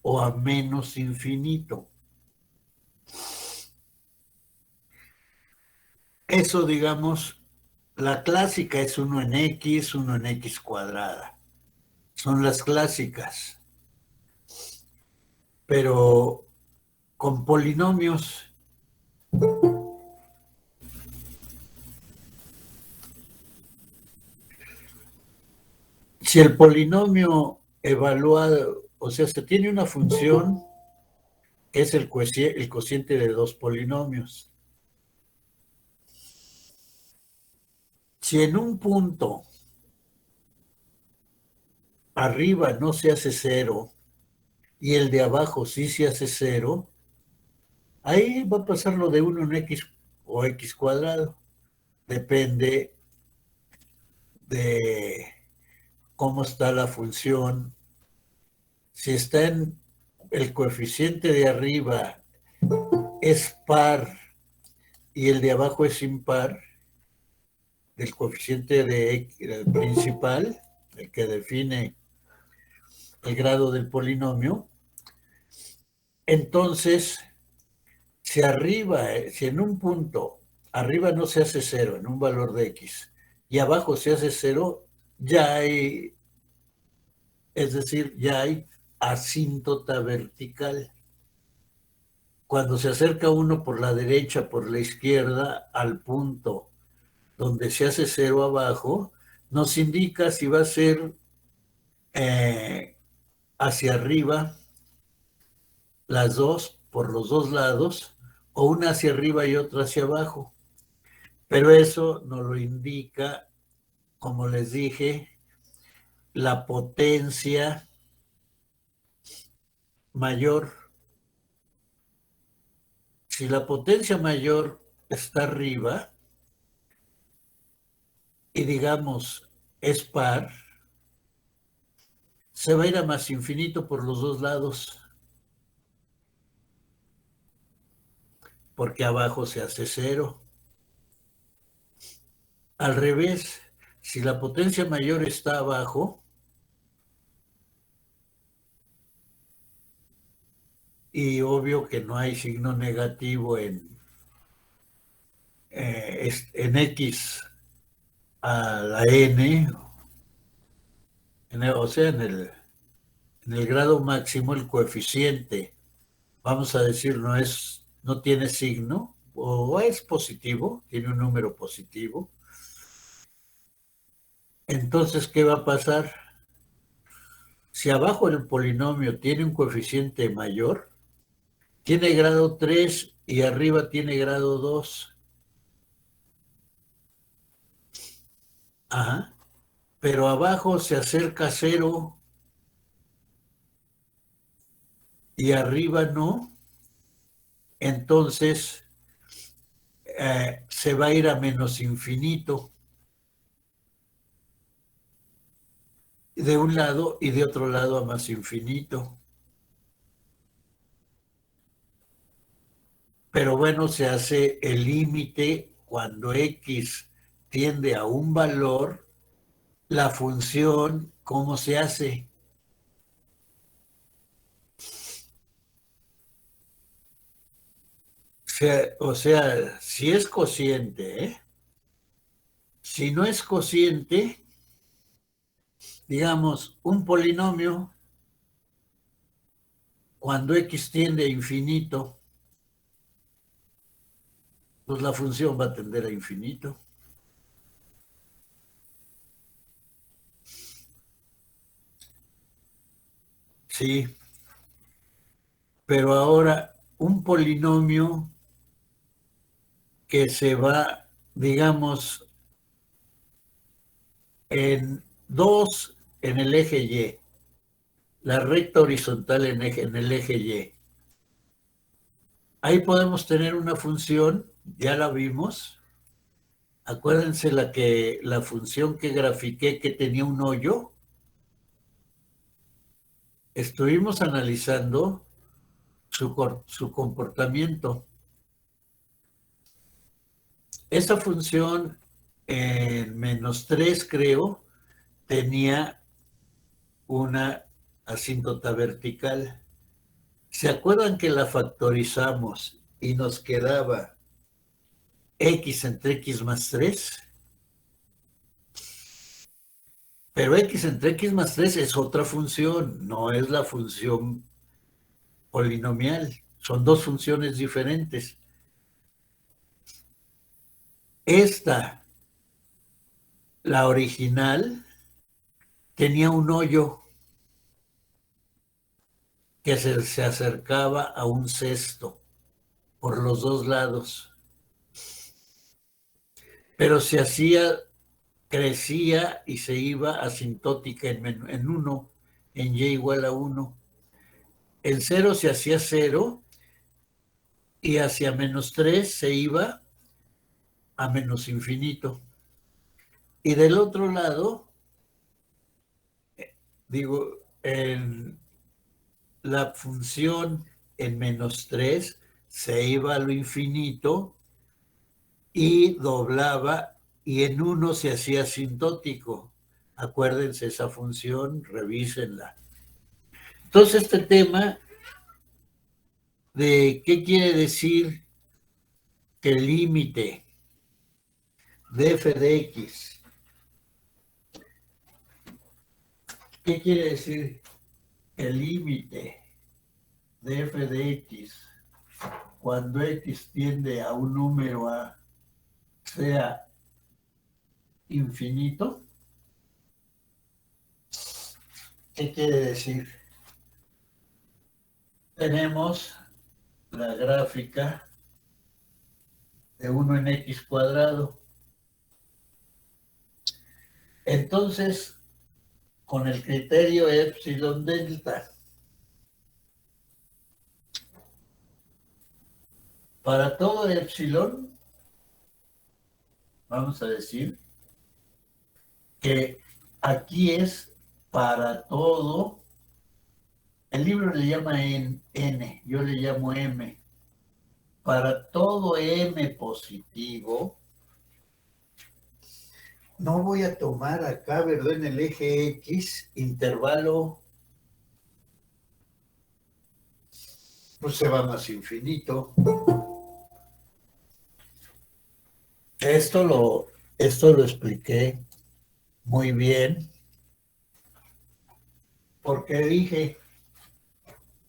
o a menos infinito. Eso, digamos, la clásica es 1 en x, 1 en x cuadrada. Son las clásicas. Pero con polinomios, si el polinomio evaluado, o sea, se tiene una función, es el cociente de dos polinomios. Si en un punto arriba no se hace cero y el de abajo sí se hace cero, ahí va a pasar lo de 1 en x o x cuadrado. Depende de cómo está la función. Si está en el coeficiente de arriba es par y el de abajo es impar, del coeficiente del principal, el que define el grado del polinomio, entonces, si en un punto arriba no se hace cero en un valor de x y abajo se hace cero, ya hay, es decir, ya hay asíntota vertical. Cuando se acerca uno por la derecha, por la izquierda, al punto donde se hace cero abajo, nos indica si va a ser hacia arriba las dos, por los dos lados, o una hacia arriba y otra hacia abajo. Pero eso nos lo indica, como les dije, la potencia mayor. Si la potencia mayor está arriba y digamos es par, se va a ir a más infinito por los dos lados, porque abajo se hace cero. Al revés, si la potencia mayor está abajo, y obvio que no hay signo negativo en x a la n, o sea, en el grado máximo el coeficiente, vamos a decir, no tiene signo, o es positivo, tiene un número positivo. Entonces, ¿qué va a pasar? Si abajo el polinomio tiene un coeficiente mayor, tiene grado 3 y arriba tiene grado 2. Ajá. Pero abajo se acerca a 0 y arriba no, entonces se va a ir a menos infinito de un lado y de otro lado a más infinito. Pero bueno, se hace el límite cuando x tiende a un valor, la función, ¿cómo se hace? O sea, si es cociente, ¿eh? Si no es cociente, digamos, un polinomio, cuando x tiende a infinito, pues la función va a tender a infinito. Sí, pero ahora un polinomio que se va, digamos, en 2 en el eje Y, la recta horizontal en el eje Y. Ahí podemos tener una función, ya la vimos. Acuérdense la función que grafiqué que tenía un hoyo. Estuvimos analizando su comportamiento. Esa función en -3, creo, tenía una asíntota vertical. ¿Se acuerdan que la factorizamos y nos quedaba x entre x más 3? Pero x entre x más 3 es otra función, no es la función polinomial. Son dos funciones diferentes. Esta, la original, tenía un hoyo que se acercaba a un cesto por los dos lados. Pero se hacía, crecía y se iba asintótica en 1, en y igual a 1. El 0 se hacía 0 y hacia menos 3 se iba a menos infinito. Y del otro lado, digo, la función en menos 3 se iba a lo infinito y doblaba, y en 1 se hacía asintótico. Acuérdense esa función, revísenla. Entonces, este tema de qué quiere decir que el límite de f de x, ¿qué quiere decir el límite de f de x cuando x tiende a un número a sea infinito? ¿Qué quiere decir? Tenemos la gráfica de 1 en x cuadrado. Entonces, con el criterio epsilon delta, para todo epsilon, vamos a decir que aquí es para todo. El libro le llama n, yo le llamo m. Para todo m positivo, no voy a tomar acá, ¿verdad? En el eje x, intervalo, pues se va más infinito. Esto lo expliqué muy bien, porque dije,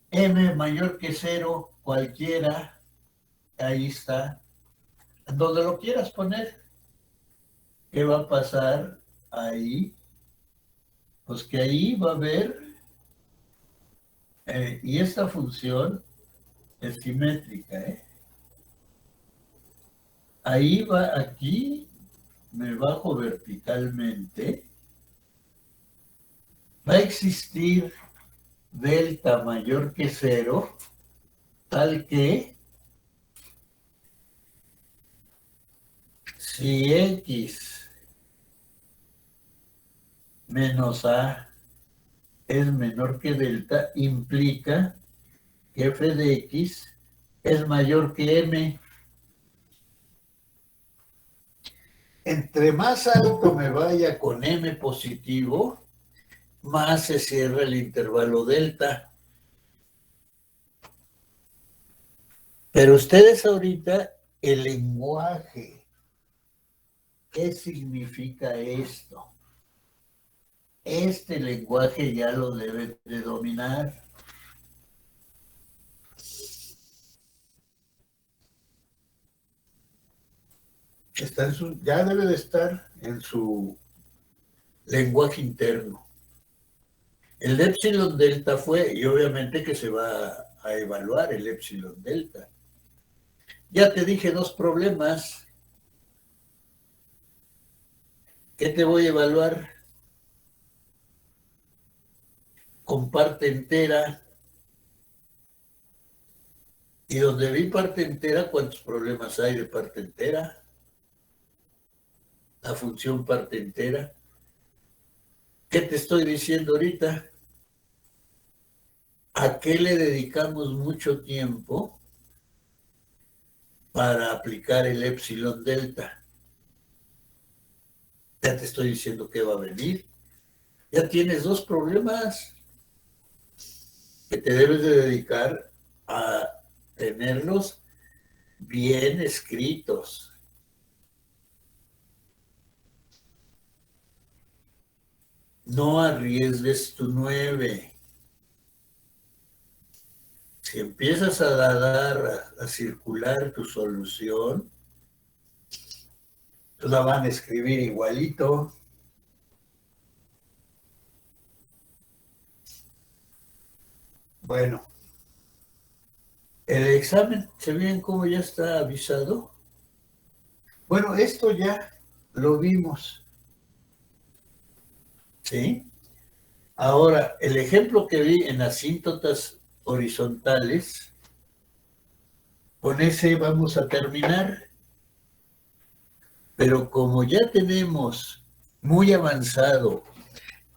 m mayor que 0, cualquiera, ahí está, donde lo quieras poner. ¿Qué va a pasar ahí? Pues que ahí va a haber, y esta función es simétrica, ¿eh? Ahí va, aquí me bajo verticalmente, va a existir delta mayor que 0, tal que si x menos a es menor que delta, implica que f de x es mayor que m. Entre más alto me vaya con m positivo, más se cierra el intervalo delta. Pero ustedes ahorita, el lenguaje, ¿qué significa esto? Este lenguaje ya lo deben de dominar. Ya debe de estar en su lenguaje interno. El epsilon delta fue, y obviamente que se va a evaluar el epsilon delta. Ya te dije dos problemas. ¿Qué te voy a evaluar? Con parte entera. Y donde vi parte entera, ¿cuántos problemas hay de parte entera? La función parte entera. ¿Qué te estoy diciendo ahorita? ¿A qué le dedicamos mucho tiempo para aplicar el epsilon delta? Ya te estoy diciendo que va a venir. Ya tienes dos problemas que te debes de dedicar a tenerlos bien escritos. No arriesgues tu 9. Si empiezas a dar, a circular tu solución, la van a escribir igualito. Bueno, el examen, ¿se ven cómo ya está avisado? Bueno, esto ya lo vimos, ¿sí? Ahora, el ejemplo que vi en asíntotas horizontales, con ese vamos a terminar, pero como ya tenemos muy avanzado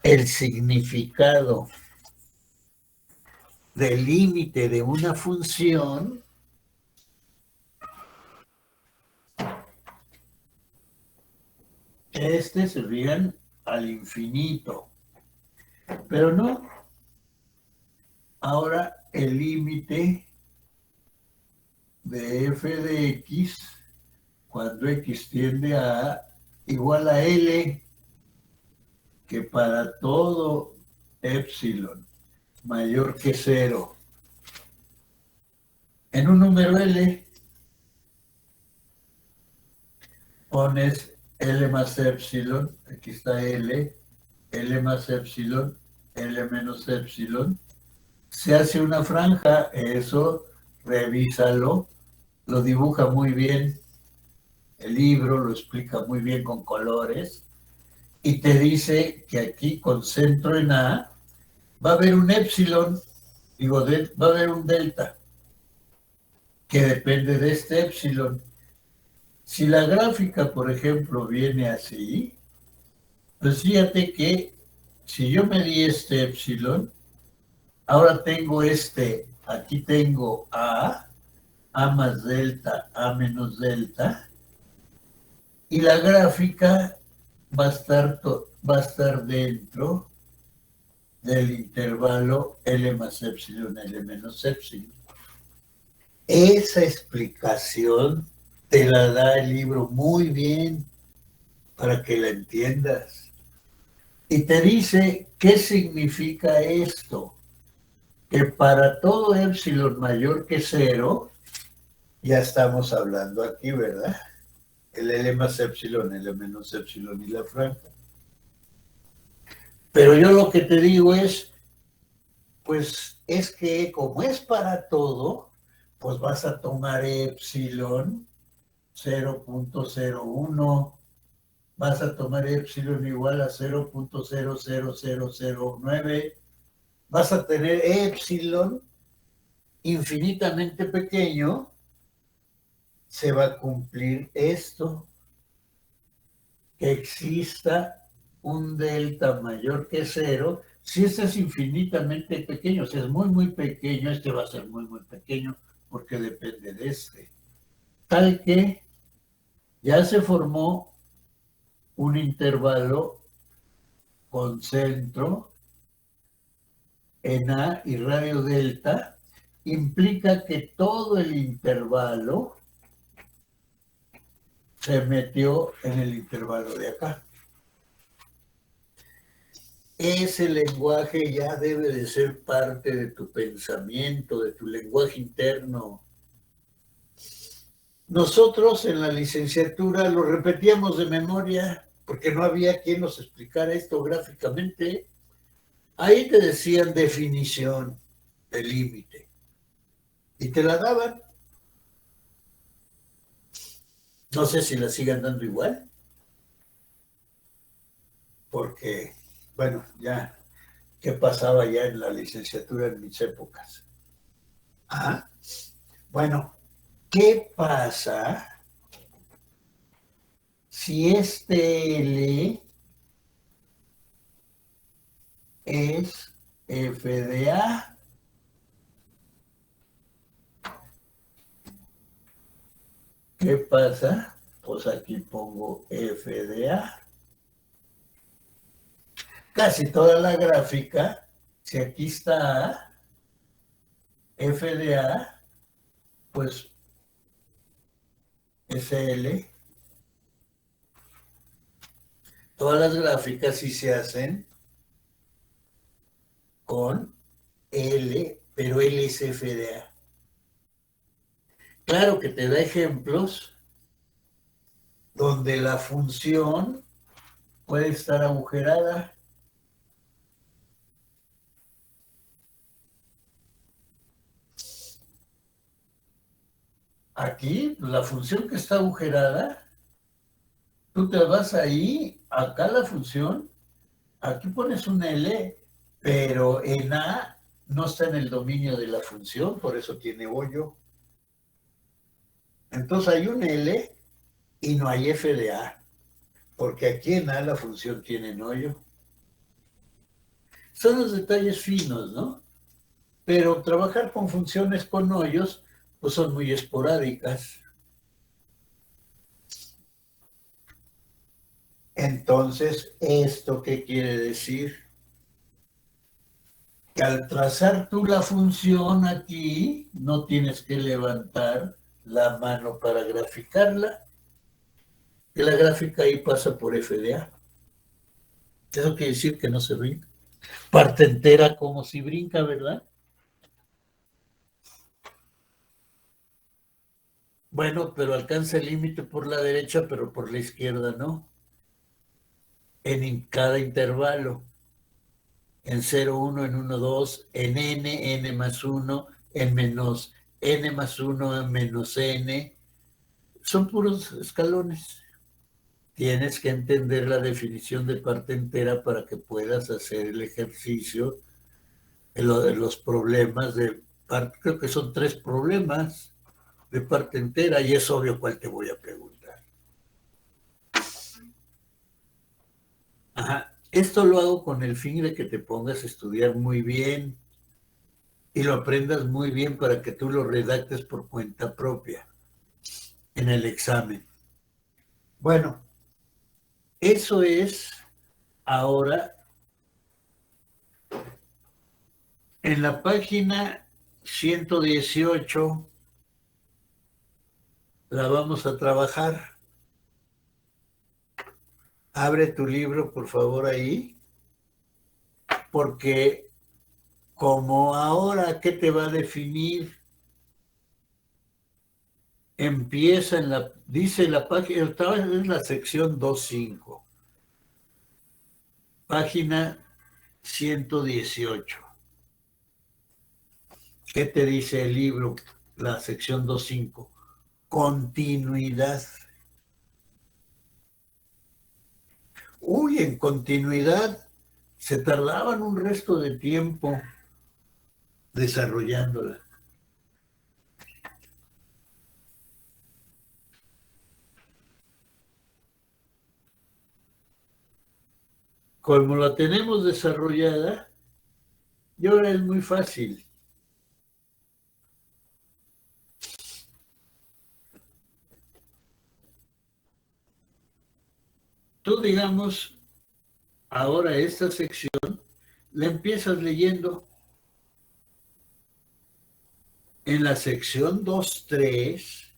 el significado del límite de una función, serían al infinito. Pero no, ahora el límite de f de x, cuando x tiende a A, igual a L, que para todo epsilon mayor que 0, en un número L, pones L más epsilon, aquí está L, L más epsilon, L menos epsilon, se hace una franja, eso revísalo, lo dibuja muy bien, el libro lo explica muy bien con colores, y te dice que aquí con centro en A va a haber un epsilon, va a haber un delta, que depende de este epsilon. Si la gráfica, por ejemplo, viene así, pues fíjate que si yo me di este epsilon, ahora tengo aquí tengo A más delta, A menos delta, y la gráfica va a estar dentro del intervalo L más epsilon, L menos epsilon. Esa explicación te la da el libro muy bien para que la entiendas. Y te dice qué significa esto, que para todo epsilon mayor que 0, ya estamos hablando aquí, ¿verdad? El L más epsilon, L menos epsilon y la franja. Pero yo lo que te digo es, pues es que como es para todo, pues vas a tomar epsilon 0.01, vas a tomar epsilon igual a 0.00009, vas a tener epsilon infinitamente pequeño, se va a cumplir esto, que exista un delta mayor que 0. Si este es infinitamente pequeño, si es muy, muy pequeño, este va a ser muy, muy pequeño porque depende de este. Tal que ya se formó un intervalo con centro en A y radio delta, implica que todo el intervalo se metió en el intervalo de acá. Ese lenguaje ya debe de ser parte de tu pensamiento, de tu lenguaje interno. Nosotros en la licenciatura lo repetíamos de memoria porque no había quien nos explicara esto gráficamente. Ahí te decían definición de límite y te la daban. No sé si la sigan dando igual, porque, bueno, ya, ¿qué pasaba ya en la licenciatura en mis épocas? Ah, bueno, ¿qué pasa si este L es f de A? ¿Qué pasa? Pues aquí pongo f de A. Casi toda la gráfica, si aquí está A, f de A, pues SL. Todas las gráficas sí se hacen con L, pero L es f de A. Claro que te da ejemplos donde la función puede estar agujerada. Aquí, la función que está agujerada, tú te vas ahí, acá la función, aquí pones un L, pero en A no está en el dominio de la función, por eso tiene hoyo. Entonces hay un L y no hay f de A, porque aquí en A la función tiene hoyo. Son los detalles finos, ¿no? Pero trabajar con funciones con hoyos, pues son muy esporádicas. Entonces, ¿esto qué quiere decir? Que al trazar tú la función aquí, no tienes que levantar la mano para graficarla, que la gráfica ahí pasa por f de A. Eso quiere decir que no se brinca. Parte entera como si brinca, ¿verdad? Bueno, pero alcanza el límite por la derecha, pero por la izquierda no. En cada intervalo. En 0, 1, en 1, 2, en n más 1, en menos n más 1, en menos n. Son puros escalones. Tienes que entender la definición de parte entera para que puedas hacer el ejercicio de los problemas de parte. Creo que son 3 problemas de parte entera y es obvio cuál te voy a preguntar. Ajá. Esto lo hago con el fin de que te pongas a estudiar muy bien y lo aprendas muy bien para que tú lo redactes por cuenta propia en el examen. Bueno, eso es ahora en la página 118 la vamos a trabajar. Abre tu libro, por favor, ahí, porque como ahora, ¿qué te va a definir? Empieza dice la página, estaba en la sección 2.5, página 118. ¿Qué te dice el libro, la sección 2.5? Continuidad. Uy, en continuidad se tardaban un resto de tiempo desarrollándola. Como la tenemos desarrollada, y ahora es muy fácil. Tú, digamos, ahora esta sección la empiezas leyendo. En la sección 2.3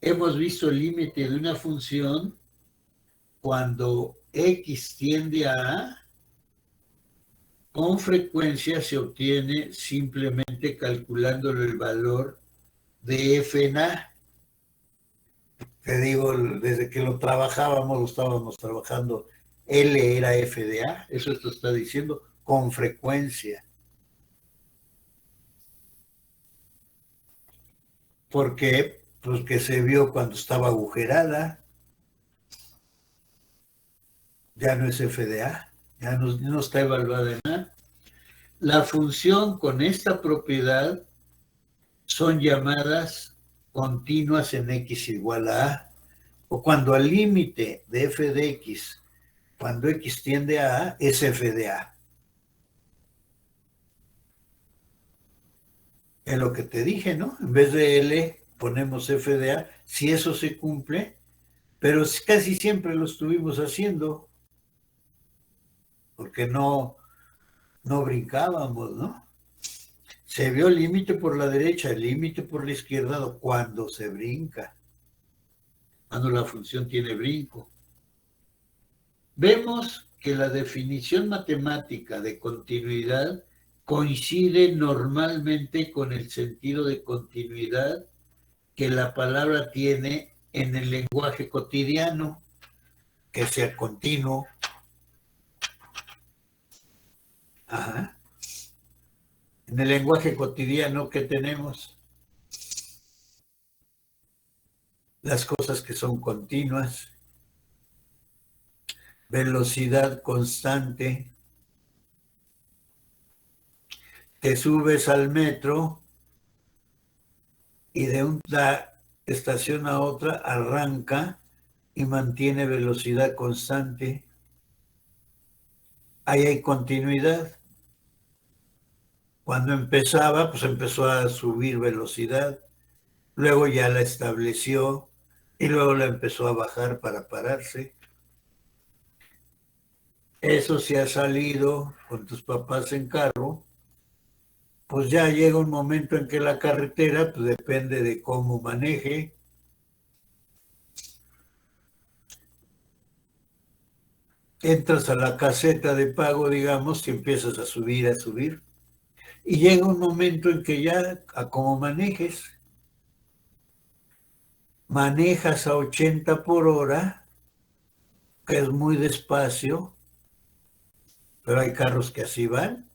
hemos visto el límite de una función cuando x tiende a A, con frecuencia se obtiene simplemente calculándole el valor de f en A. Te digo, desde que lo trabajábamos, lo estábamos trabajando, L era f de A, eso te está diciendo, con frecuencia. ¿Por qué? Pues que se vio cuando estaba agujerada, ya no es f de A, ya no está evaluada en A. La función con esta propiedad son llamadas continuas en x igual a A, o cuando al límite de f de x, cuando x tiende a A, es f de A. Es lo que te dije, ¿no? En vez de L ponemos f de A, si eso se cumple, pero casi siempre lo estuvimos haciendo, porque no brincábamos, ¿no? Se vio límite por la derecha, límite por la izquierda cuando se brinca, cuando la función tiene brinco. Vemos que la definición matemática de continuidad coincide normalmente con el sentido de continuidad que la palabra tiene en el lenguaje cotidiano, que sea continuo. Ajá. En el lenguaje cotidiano, ¿qué tenemos? Las cosas que son continuas, velocidad constante. Te subes al metro y de una estación a otra arranca y mantiene velocidad constante. Ahí hay continuidad. Cuando empezaba, pues empezó a subir velocidad, luego ya la estableció y luego la empezó a bajar para pararse. Eso si has salido con tus papás en carro, pues ya llega un momento en que la carretera, pues depende de cómo maneje. Entras a la caseta de pago, digamos, y empiezas a subir. Y llega un momento en que ya, a como manejas a 80 por hora, que es muy despacio, pero hay carros que así van,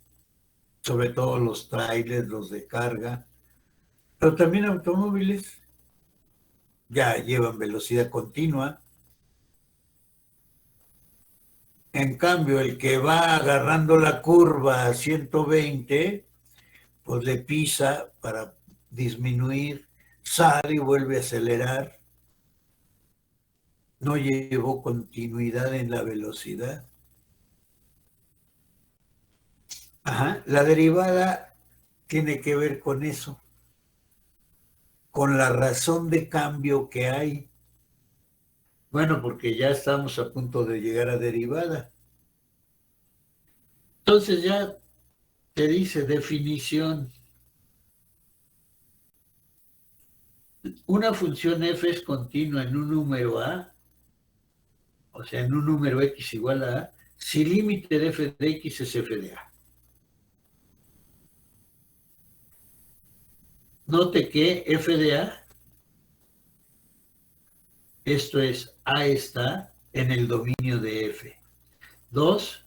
sobre todo los trailers, los de carga, pero también automóviles ya llevan velocidad continua. En cambio, el que va agarrando la curva a 120, pues le pisa para disminuir, sale y vuelve a acelerar. No llevó continuidad en la velocidad. Ajá. La derivada tiene que ver con eso, con la razón de cambio que hay. Bueno, porque ya estamos a punto de llegar a derivada. Entonces ya te dice definición. Una función f es continua en un número a, o sea, en un número x igual a, si límite de f de x es f de a. Note que f de a, esto es, a está en el dominio de f. 2,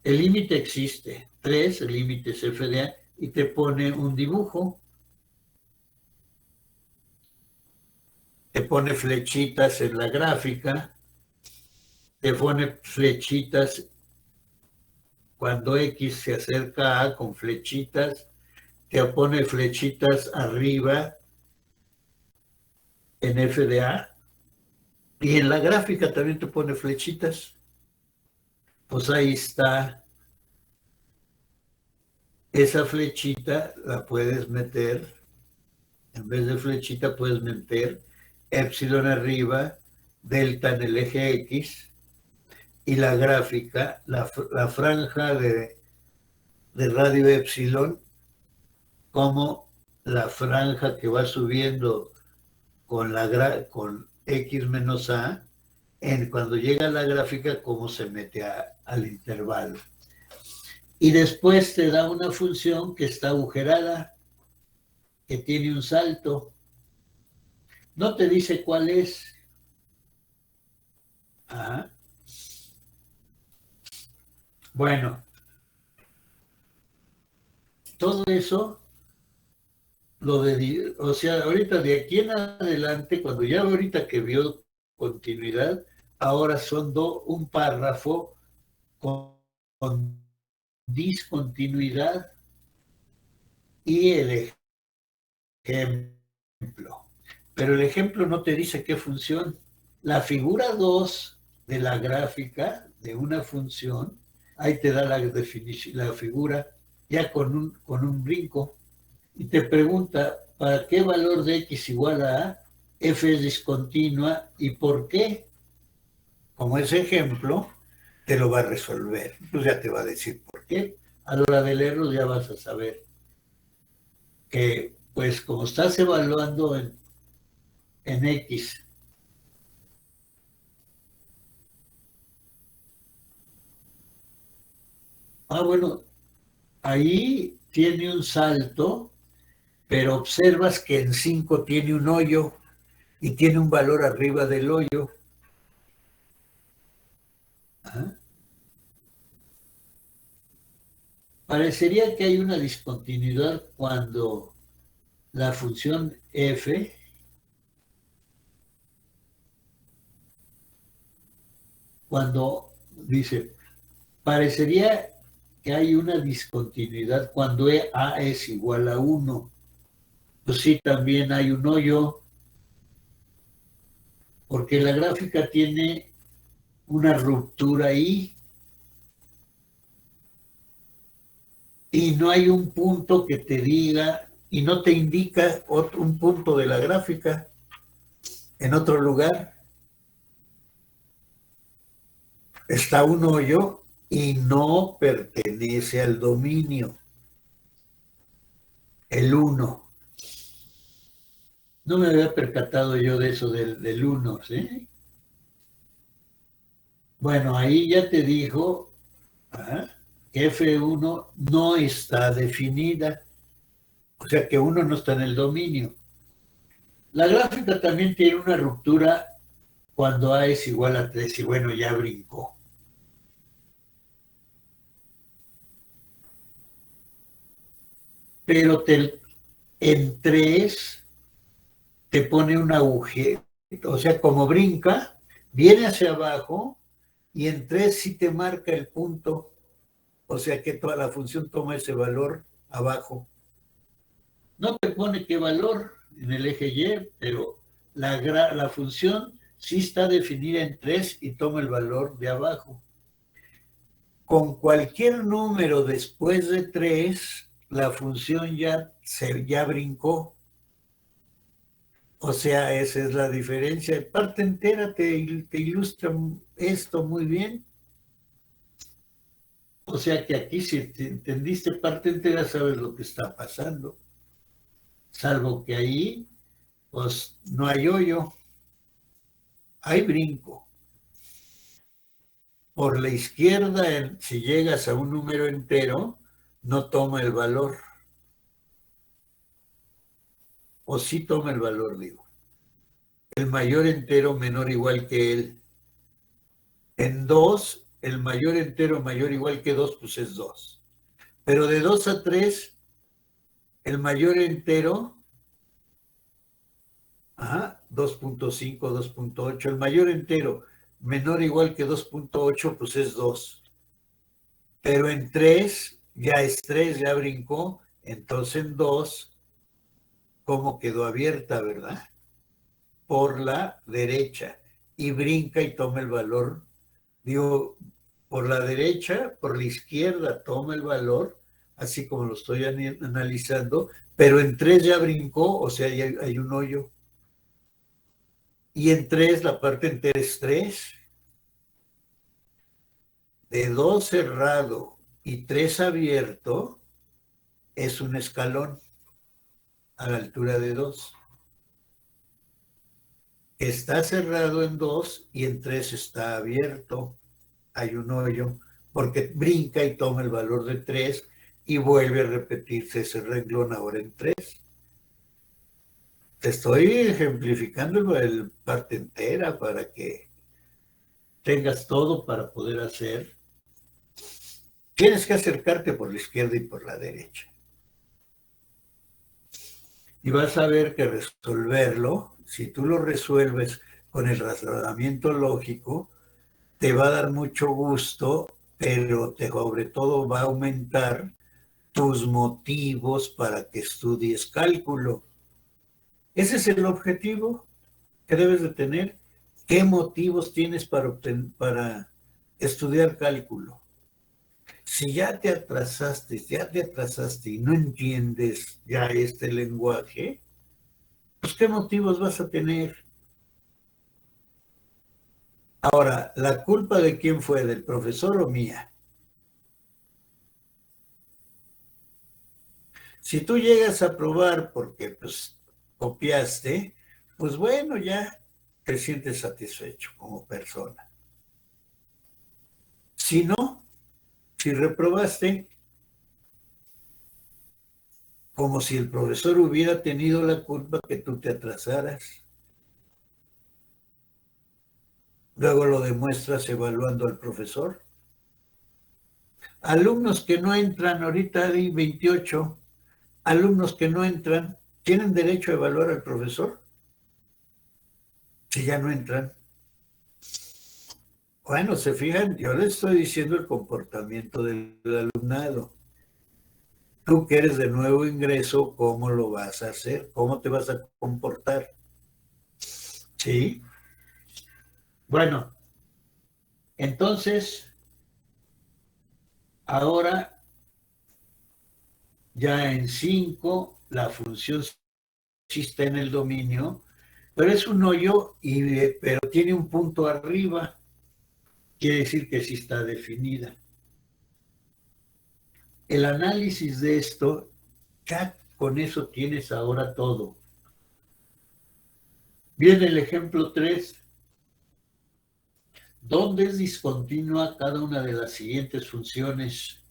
el límite existe. 3, el límite es f de a, y te pone un dibujo. Te pone flechitas en la gráfica, te pone flechitas cuando X se acerca a con flechitas, te pone flechitas arriba en f de a, y en la gráfica también te pone flechitas. Pues ahí está. Esa flechita la puedes meter, en vez de flechita puedes meter epsilon arriba, delta en el eje X, y la gráfica, la franja de radio epsilon, como la franja que va subiendo con X menos A, cuando llega a la gráfica, cómo se mete al intervalo. Y después te da una función que está agujerada, que tiene un salto. No te dice cuál es. Ajá. Bueno, todo eso, o sea, ahorita de aquí en adelante, cuando ya ahorita que vio continuidad, ahora son un párrafo con discontinuidad y el ejemplo. Pero el ejemplo no te dice qué función. La figura 2 de la gráfica de una función, ahí te da la definición, la figura ya con un brinco, y te pregunta, ¿para qué valor de x igual a f es discontinua y por qué? Como ese ejemplo, te lo va a resolver. Pues ya te va a decir por qué. A la hora de leerlo ya vas a saber. pues como estás evaluando en X, bueno, ahí tiene un salto, pero observas que en 5 tiene un hoyo y tiene un valor arriba del hoyo. Ajá. Parecería que hay una discontinuidad cuando la función f, cuando dice, parecería que hay una discontinuidad cuando a es igual a 1. Pues sí, también hay un hoyo, porque la gráfica tiene una ruptura ahí y no hay un punto que te diga y no te indica un punto de la gráfica en otro lugar. Está un hoyo y no pertenece al dominio, el 1. No me había percatado yo de eso del 1, ¿sí? Bueno, ahí ya te dijo que F1 no está definida, o sea que 1 no está en el dominio. La gráfica también tiene una ruptura cuando A es igual a 3 y bueno, ya brincó. Pero en 3 te pone un agujero, o sea, como brinca, viene hacia abajo y en 3 sí te marca el punto, o sea que toda la función toma ese valor abajo. No te pone qué valor en el eje Y, pero la función sí está definida en 3 y toma el valor de abajo. Con cualquier número después de 3, la función ya brincó. O sea, esa es la diferencia. Parte entera te ilustra esto muy bien. O sea que aquí si te entendiste parte entera sabes lo que está pasando. Salvo que ahí, pues no hay hoyo, hay brinco. Por la izquierda, si llegas a un número entero, no toma el valor. O sí toma el valor, digo. El mayor entero menor o igual que él. En 2, el mayor entero mayor o igual que 2, pues es 2. Pero de 2 a 3, el mayor entero, 2.5, 2.8. El mayor entero menor o igual que 2.8, pues es 2. Pero en 3, ya es 3, ya brincó. Entonces en 2, ¿cómo quedó abierta, verdad? Por la derecha. Y brinca y toma el valor. Digo, por la derecha, por la izquierda toma el valor, así como lo estoy analizando, pero en 3 ya brincó, o sea, ya hay un hoyo. Y en 3 la parte entera es 3. De 2 cerrado y 3 abierto es un escalón a la altura de 2. Está cerrado en 2 y en 3 está abierto. Hay un hoyo, porque brinca y toma el valor de 3 y vuelve a repetirse ese renglón ahora en 3. Te estoy ejemplificando el parte entera para que tengas todo para poder hacer. Tienes que acercarte por la izquierda y por la derecha. Y vas a ver que resolverlo, si tú lo resuelves con el razonamiento lógico, te va a dar mucho gusto, pero sobre todo va a aumentar tus motivos para que estudies cálculo. Ese es el objetivo que debes de tener. ¿Qué motivos tienes para estudiar cálculo? Si ya te atrasaste y no entiendes ya este lenguaje, pues ¿qué motivos vas a tener? Ahora, ¿la culpa de quién fue? ¿Del profesor o mía? Si tú llegas a probar porque pues copiaste, pues bueno, ya te sientes satisfecho como persona. Si no, si reprobaste, como si el profesor hubiera tenido la culpa que tú te atrasaras. Luego lo demuestras evaluando al profesor. Alumnos que no entran, ahorita hay 28 alumnos que no entran, ¿tienen derecho a evaluar al profesor? Si ya no entran. Bueno, se fijan, yo les estoy diciendo el comportamiento del alumnado. Tú que eres de nuevo ingreso, ¿cómo lo vas a hacer? ¿Cómo te vas a comportar? ¿Sí? Bueno, entonces, ahora ya en 5, la función sí está en el dominio, pero es un hoyo, pero tiene un punto arriba. Quiere decir que sí está definida. El análisis de esto, ya con eso tienes ahora todo. Viene el ejemplo 3. ¿Dónde es discontinua cada una de las siguientes funciones?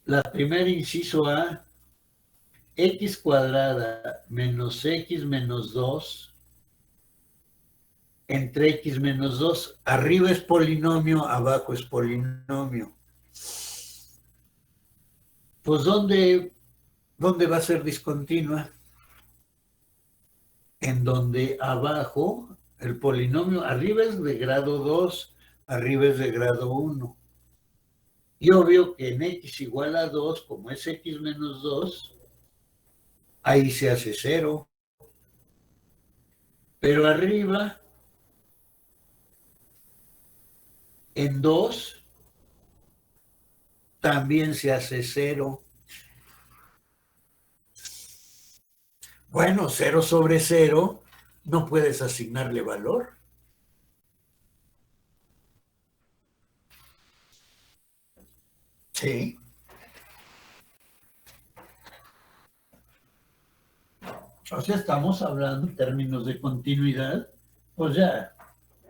La primera, inciso A, x cuadrada menos x menos 2 entre x menos 2. Arriba es polinomio, abajo es polinomio. Pues ¿dónde va a ser discontinua? En donde abajo el polinomio, arriba es de grado 2, arriba es de grado 1. Y obvio que en x igual a 2, como es x menos 2, ahí se hace 0. Pero arriba, en 2, también se hace 0. Bueno, 0 sobre 0, no puedes asignarle valor. Sí. O sea, estamos hablando en términos de continuidad, pues ya,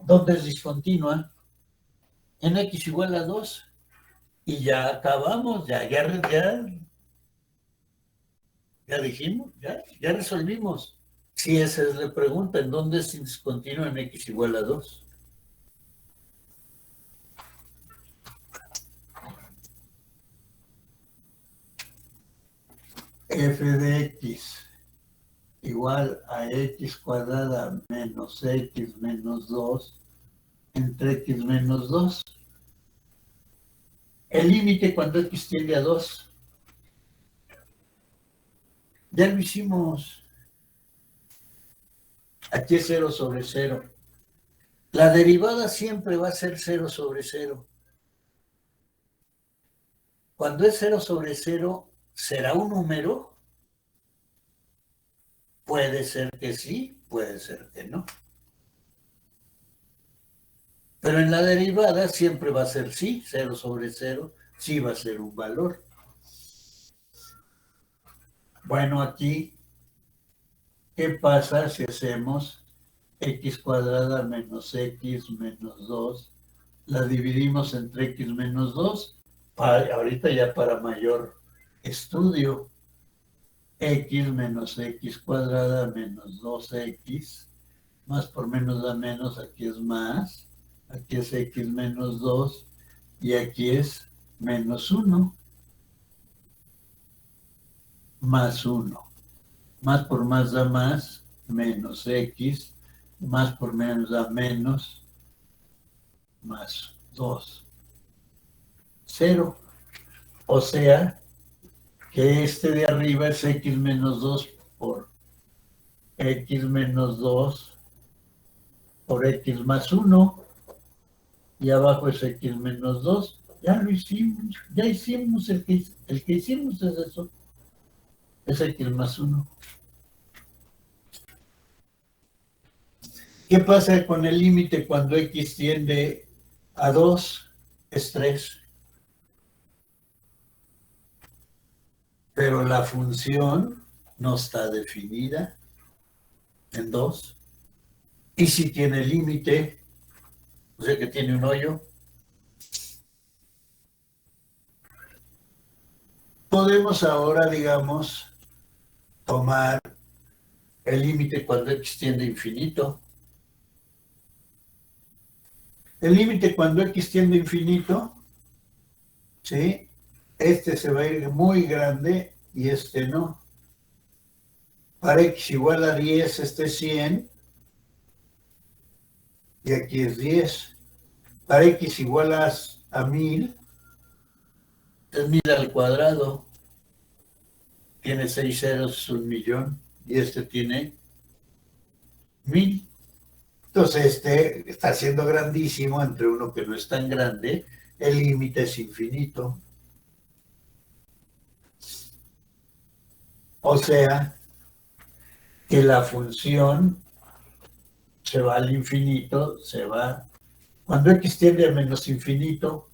¿dónde es discontinua? En x igual a 2. Y ya acabamos, ya dijimos, ya resolvimos. Si esa es la pregunta, ¿en dónde es discontinua en x igual a 2? F de x igual a x cuadrada menos x menos 2 entre x menos 2. El límite cuando x tiende a 2. Ya lo hicimos. Aquí es 0 sobre 0. La derivada siempre va a ser 0 sobre 0. Cuando es 0 sobre 0, ¿será un número? Puede ser que sí, puede ser que no. Pero en la derivada siempre va a ser sí, 0 sobre 0, sí va a ser un valor. Bueno, aquí, ¿qué pasa si hacemos x cuadrada menos x menos 2? La dividimos entre x menos 2, ahorita ya para mayor estudio. X menos x cuadrada menos 2x, más por menos da menos, aquí es más, aquí es x menos 2 y aquí es menos 1, más 1. Más por más da más, menos x, más por menos da menos, más 2, 0. O sea que este de arriba es x menos 2 por x menos 2 por x más 1. Y abajo es x menos 2. Ya lo hicimos, ya hicimos el que hicimos es eso, es x más 1. ¿Qué pasa con el límite cuando x tiende a 2? Es 3. pero la función no está definida en 2. Y si tiene límite, o sea que tiene un hoyo, podemos ahora, digamos, tomar el límite cuando x tiende a infinito. El límite cuando x tiende a infinito, ¿sí? Este se va a ir muy grande y este no. Para x igual a 10, este es 100. Y aquí es 10. Para x igual a 1000, es 1000 al cuadrado. Tiene 6 ceros, es 1.000.000. Y este tiene 1000. Entonces este está siendo grandísimo entre uno que no es tan grande. El límite es infinito. O sea que la función se va al infinito, se va. Cuando x tiende a menos infinito,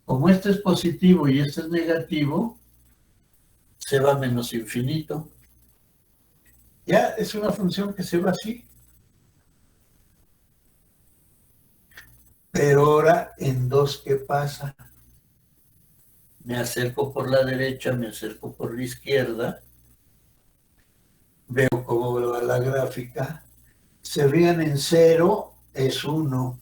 como este es positivo y este es negativo, se va a menos infinito. Ya es una función que se va así. Pero ahora en 2, ¿qué pasa? Me acerco por la derecha, me acerco por la izquierda, veo cómo va la gráfica. Se vean en 0, es 1.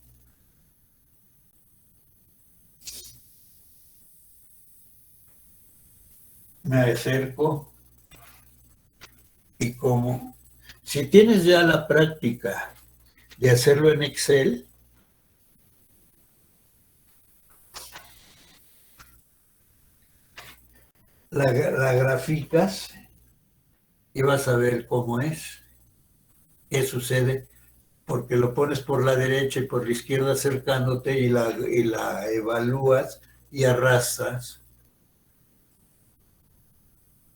Me acerco y como, si tienes ya la práctica de hacerlo en Excel, la graficas y vas a ver cómo es, qué sucede, porque lo pones por la derecha y por la izquierda acercándote y la evalúas y arrastras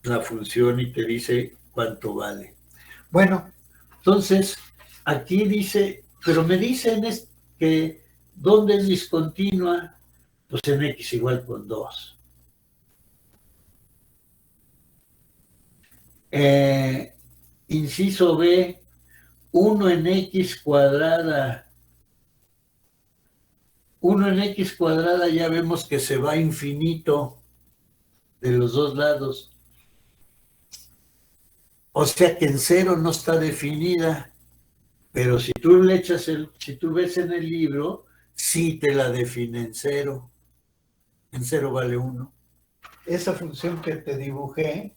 la función y te dice cuánto vale. Bueno, entonces aquí dice, pero me dicen que ¿dónde es discontinua? Pues en x igual con 2. Inciso B, 1 en x cuadrada. 1 en x cuadrada ya vemos que se va a infinito de los dos lados. O sea que en 0 no está definida, pero si tú le echas si tú ves en el libro, sí te la define en 0. En 0 vale 1. Esa función que te dibujé,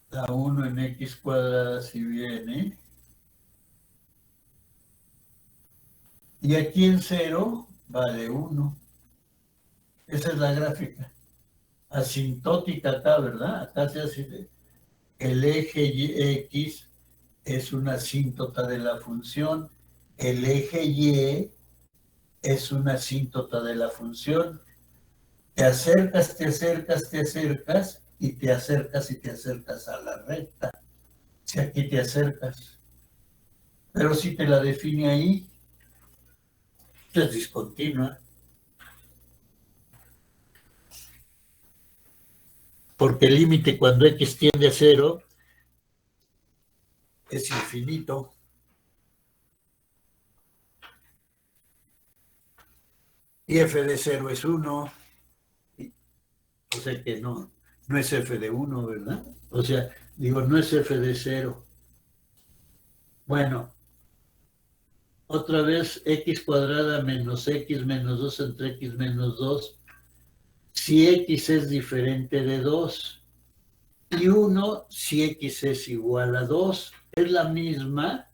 da 1 en x cuadrada si viene. Y aquí en 0 vale 1. Esa es la gráfica. Asintótica acá, ¿verdad? Acá se hace el eje X es una asíntota de la función. El eje Y es una asíntota de la función. Te acercas, te acercas, te acercas y te acercas y te acercas a la recta. Si aquí te acercas. Pero si te la define ahí, es discontinua. Porque el límite cuando x tiende a 0 es infinito. Y f de 0 es 1. O sea que no es f de 1, ¿verdad? O sea, digo, no es f de 0. Bueno, otra vez x cuadrada menos x menos 2 entre x menos 2. Si x es diferente de 2 y 1 si x es igual a 2. Es la misma,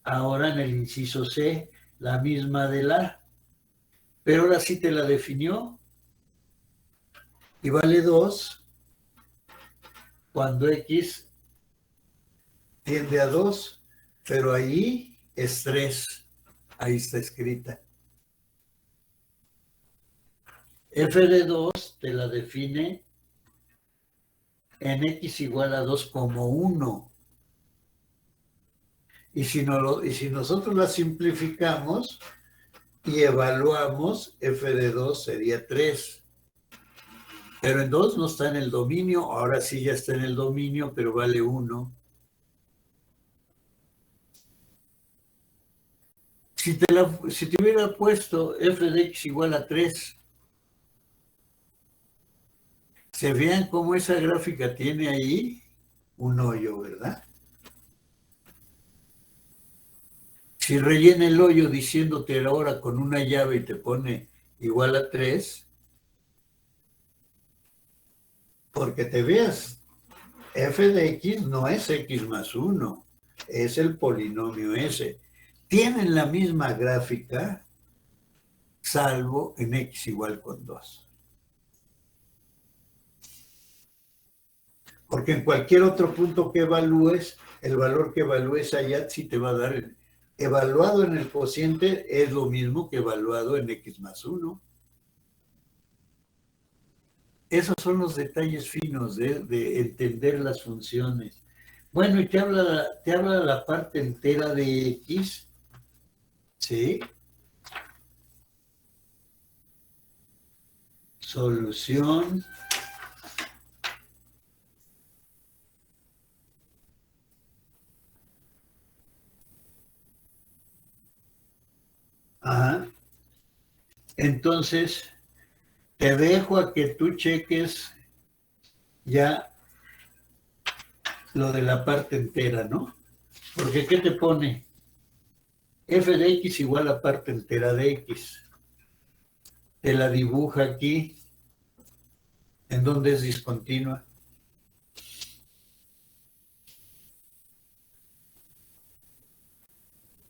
ahora en el inciso C, la misma de la, pero ahora sí te la definió y vale 2 cuando x tiende a 2, pero ahí es 3. Ahí está escrita. F de 2 te la define en x igual a 2 como 1. Y si nosotros la simplificamos y evaluamos, f de 2 sería 3. Pero en 2 no está en el dominio, ahora sí ya está en el dominio, pero vale 1. Si te hubiera puesto f de x igual a 3, se vean cómo esa gráfica tiene ahí un hoyo, ¿verdad? Si rellena el hoyo diciéndote ahora con una llave y te pone igual a 3, porque te veas, f de x no es x más 1, es el polinomio s. Tienen la misma gráfica, salvo en x igual con 2. Porque en cualquier otro punto que evalúes, el valor que evalúes allá sí te va a dar. Evaluado en el cociente es lo mismo que evaluado en x más 1. Esos son los detalles finos de entender las funciones. Bueno, y te habla de la parte entera de x, ¿sí? Solución. Ajá. Entonces, te dejo a que tú cheques ya lo de la parte entera, ¿no? Porque ¿qué te pone? F de x igual a parte entera de x. Te la dibuja aquí, en donde es discontinua.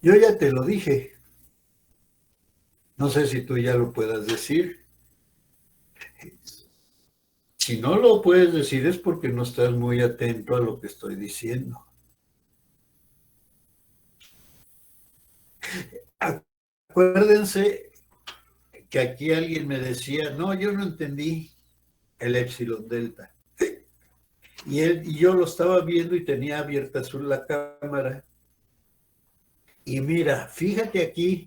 Yo ya te lo dije. No sé si tú ya lo puedas decir. Si no lo puedes decir es porque no estás muy atento a lo que estoy diciendo. Acuérdense que aquí alguien me decía, no, yo no entendí el epsilon delta. Y yo lo estaba viendo y tenía abierta la cámara. Y mira, fíjate aquí,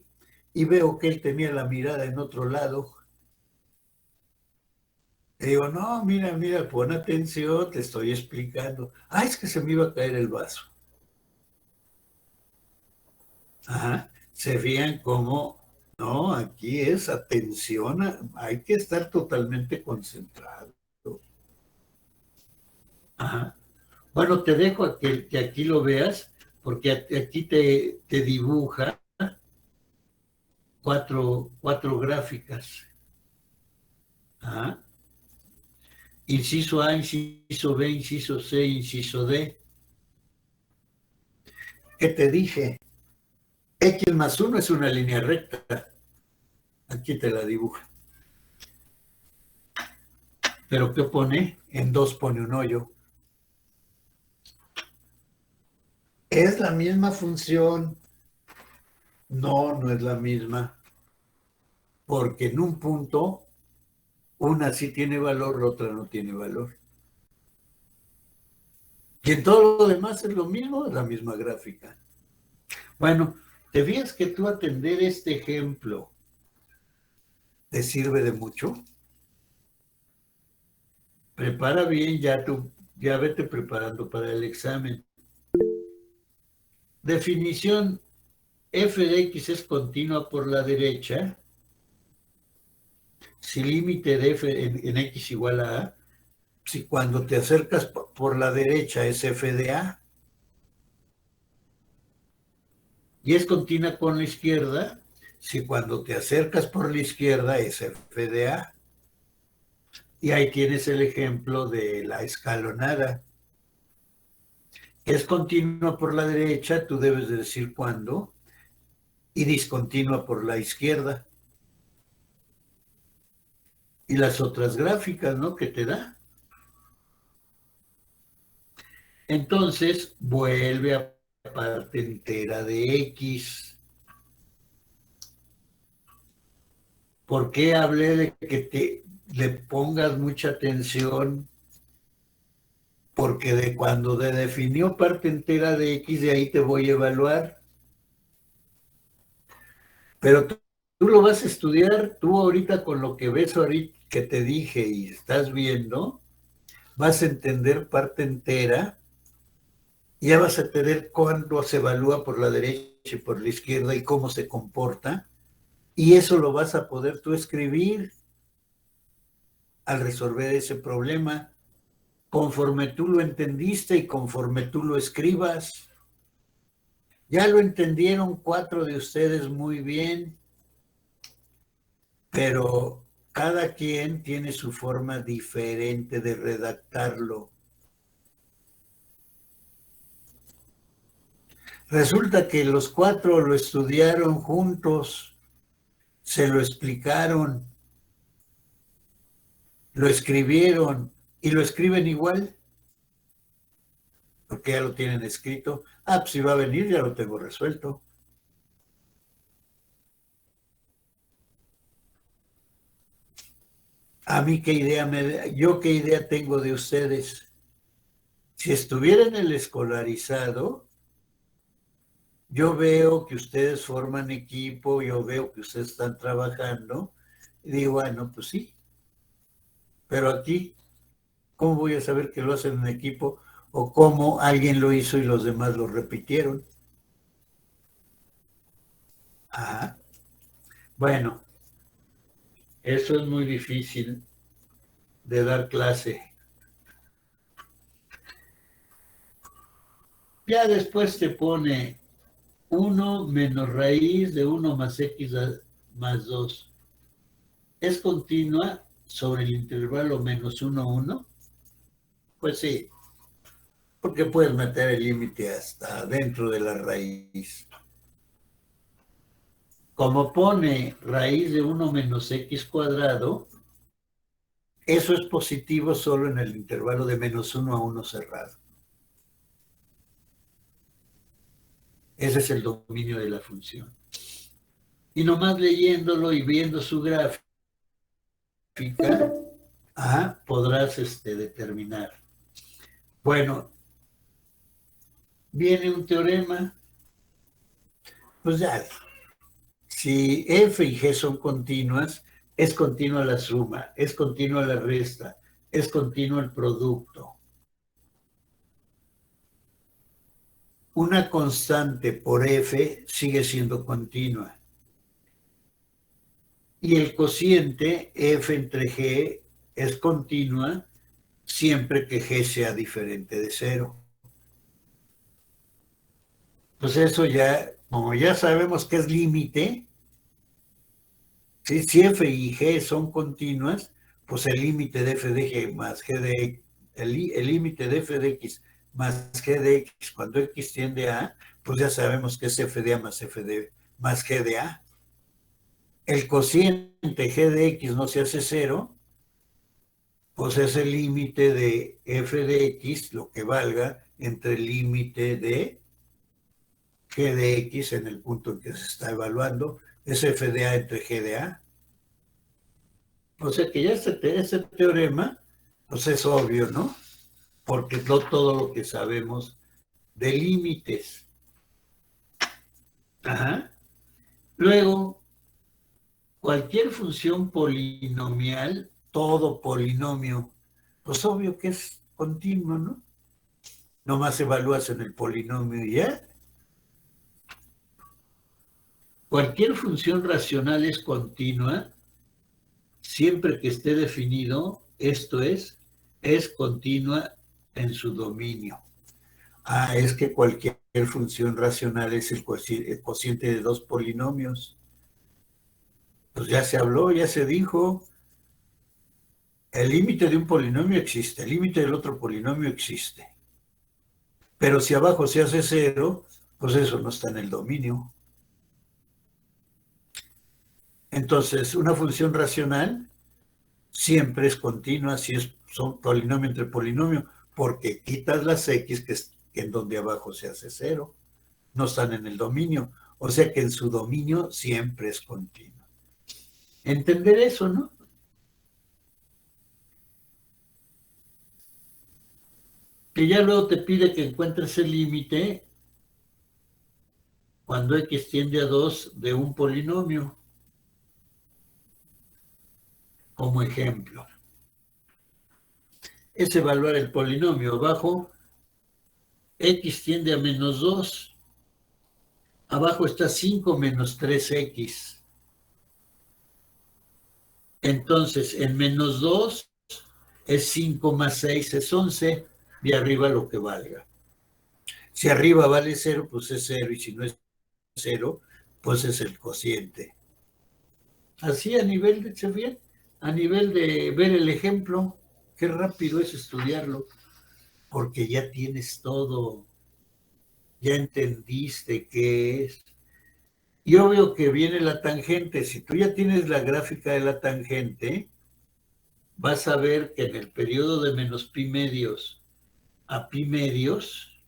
y veo que él tenía la mirada en otro lado. Le digo, no, mira, pon atención, te estoy explicando. Ah, es que se me iba a caer el vaso. Ajá. Se fían cómo, no, aquí es atención, hay que estar totalmente concentrado. Ajá. Bueno, te dejo a que aquí lo veas, porque aquí te dibuja cuatro gráficas. Ajá. Inciso A, inciso B, inciso C, inciso D. ¿Qué te dije? X más 1 es una línea recta. Aquí te la dibuja. ¿Pero qué pone? En 2 pone un hoyo. ¿Es la misma función? No, no es la misma. Porque en un punto, una sí tiene valor, la otra no tiene valor. Y en todo lo demás es lo mismo, es la misma gráfica. Bueno, ¿te fías que tú atender este ejemplo te sirve de mucho? Prepara bien, ya vete preparando para el examen. Definición, f de x es continua por la derecha, si límite de f en x igual a, si cuando te acercas por la derecha es f de a, y es continua con la izquierda, si cuando te acercas por la izquierda es f de a. Y ahí tienes el ejemplo de la escalonada. Es continua por la derecha, tú debes de decir cuándo, y discontinua por la izquierda. Y las otras gráficas, ¿no? Que te da. Entonces, vuelve a parte entera de x. ¿Por qué hablé de que le pongas mucha atención porque de cuando definió parte entera de X, de ahí te voy a evaluar. Pero tú lo vas a estudiar, tú ahorita con lo que ves ahorita que te dije y estás viendo, vas a entender parte entera, ya vas a tener cuándo se evalúa por la derecha y por la izquierda y cómo se comporta, y eso lo vas a poder tú escribir al resolver ese problema, conforme tú lo entendiste y conforme tú lo escribas. Ya lo entendieron 4 de ustedes muy bien, pero cada quien tiene su forma diferente de redactarlo. Resulta que los 4 lo estudiaron juntos, se lo explicaron, lo escribieron y lo escriben igual, porque ya lo tienen escrito. Ah, pues si va a venir, ya lo tengo resuelto. A mí yo qué idea tengo de ustedes. Si estuviera en el escolarizado, yo veo que ustedes forman equipo, yo veo que ustedes están trabajando, y digo, bueno, pues sí, pero aquí, ¿cómo voy a saber que lo hacen en equipo o cómo alguien lo hizo y los demás lo repitieron? Ajá. Bueno, eso es muy difícil de dar clase. Ya después te pone 1 menos raíz de 1 más x más 2. ¿Es continua sobre el intervalo -1, 1? Pues sí, porque puedes meter el límite hasta dentro de la raíz. Como pone raíz de 1 menos x cuadrado, eso es positivo solo en el intervalo de -1 a 1 cerrado. Ese es el dominio de la función. Y nomás leyéndolo y viendo su gráfica, podrás determinar. Bueno, viene un teorema, pues ya, si f y g son continuas, es continua la suma, es continua la resta, es continuo el producto. Una constante por f sigue siendo continua. Y el cociente f entre g es continua siempre que g sea diferente de 0. Pues eso ya, como ya sabemos que es límite, si f y g son continuas, pues el límite de f de g más g de x, el límite de f de x más g de x cuando x tiende a A, pues ya sabemos que es f de a más más g de a. El cociente g de x no se hace 0, pues es el límite de f de x, lo que valga entre el límite de g de x en el punto en que se está evaluando, es f de a entre g de a. O sea que ya ese teorema, pues es obvio, ¿no? Porque no todo lo que sabemos de límites. Ajá. Luego, cualquier función polinomial, todo polinomio, pues obvio que es continuo, ¿no? Nomás evalúas en el polinomio y ya. Cualquier función racional es continua siempre que esté definido, esto es continua en su dominio. Es que cualquier función racional es el cociente de 2 polinomios. Pues ya se habló, ya se dijo. El límite de un polinomio existe, el límite del otro polinomio existe. Pero si abajo se hace 0, pues eso no está en el dominio. Entonces, una función racional siempre es continua si son polinomio entre polinomio, porque quitas las x que en donde abajo se hace 0. No están en el dominio. O sea que en su dominio siempre es continuo. Entender eso, ¿no? porque ya luego te pide que encuentres el límite cuando x tiende a 2 de un polinomio. Como ejemplo, es evaluar el polinomio. Abajo, x tiende a menos 2. Abajo está 5 menos 3x. Entonces, en menos 2 es 5 más 6 es 11, y arriba lo que valga. Si arriba vale 0, pues es 0, y si no es 0, pues es el cociente. Así a nivel de, ¿se bien? A nivel de ver el ejemplo, qué rápido es estudiarlo, porque ya tienes todo, ya entendiste qué es. Y obvio que viene la tangente. Si tú ya tienes la gráfica de la tangente, vas a ver que en el periodo de menos pi medios a pi medios,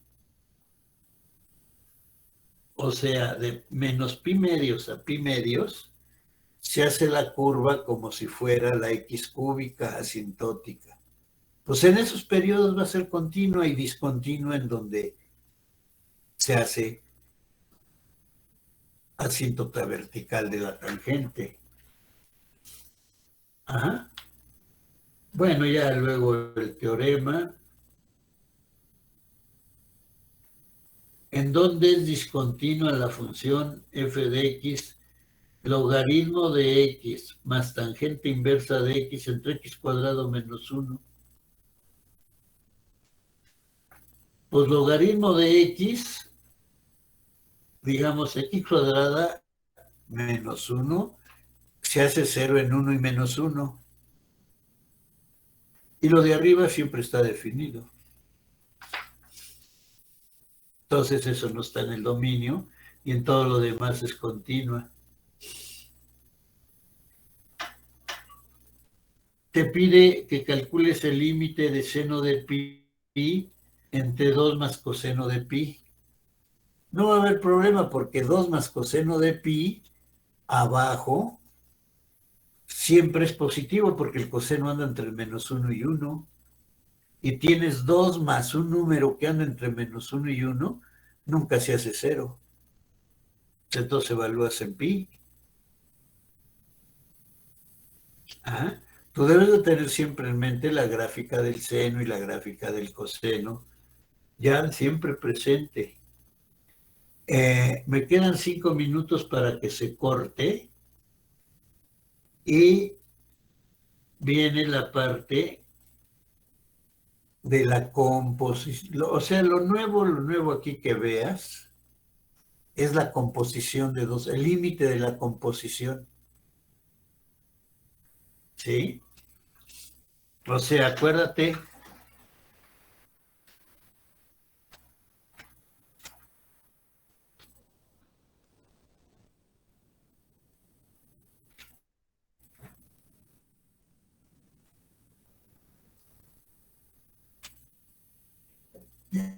o sea, de menos pi medios a pi medios, se hace la curva como si fuera la x cúbica asintótica. Pues en esos periodos va a ser continua y discontinua en donde se hace asíntota vertical de la tangente. Ajá. Bueno, ya luego el teorema. ¿En dónde es discontinua la función f de x? Logaritmo de x más tangente inversa de x entre x cuadrado menos 1. Pues logaritmo de x, digamos x cuadrada menos 1, se hace 0 en 1 y menos 1. Y lo de arriba siempre está definido. Entonces eso no está en el dominio y en todo lo demás es continua. Te pide que calcules el límite de seno de pi entre 2 más coseno de pi. No va a haber problema porque 2 más coseno de pi abajo siempre es positivo porque el coseno anda entre menos 1 y 1. Y tienes 2 más un número que anda entre menos 1 y 1, nunca se hace 0. Entonces evalúas en pi. Ajá. Tú debes de tener siempre en mente la gráfica del seno y la gráfica del coseno, ya siempre presente. Me quedan 5 minutos para que se corte y viene la parte de la composición. O sea, lo nuevo aquí que veas es la composición de dos, el límite de la composición. ¿Sí? O sea, acuérdate.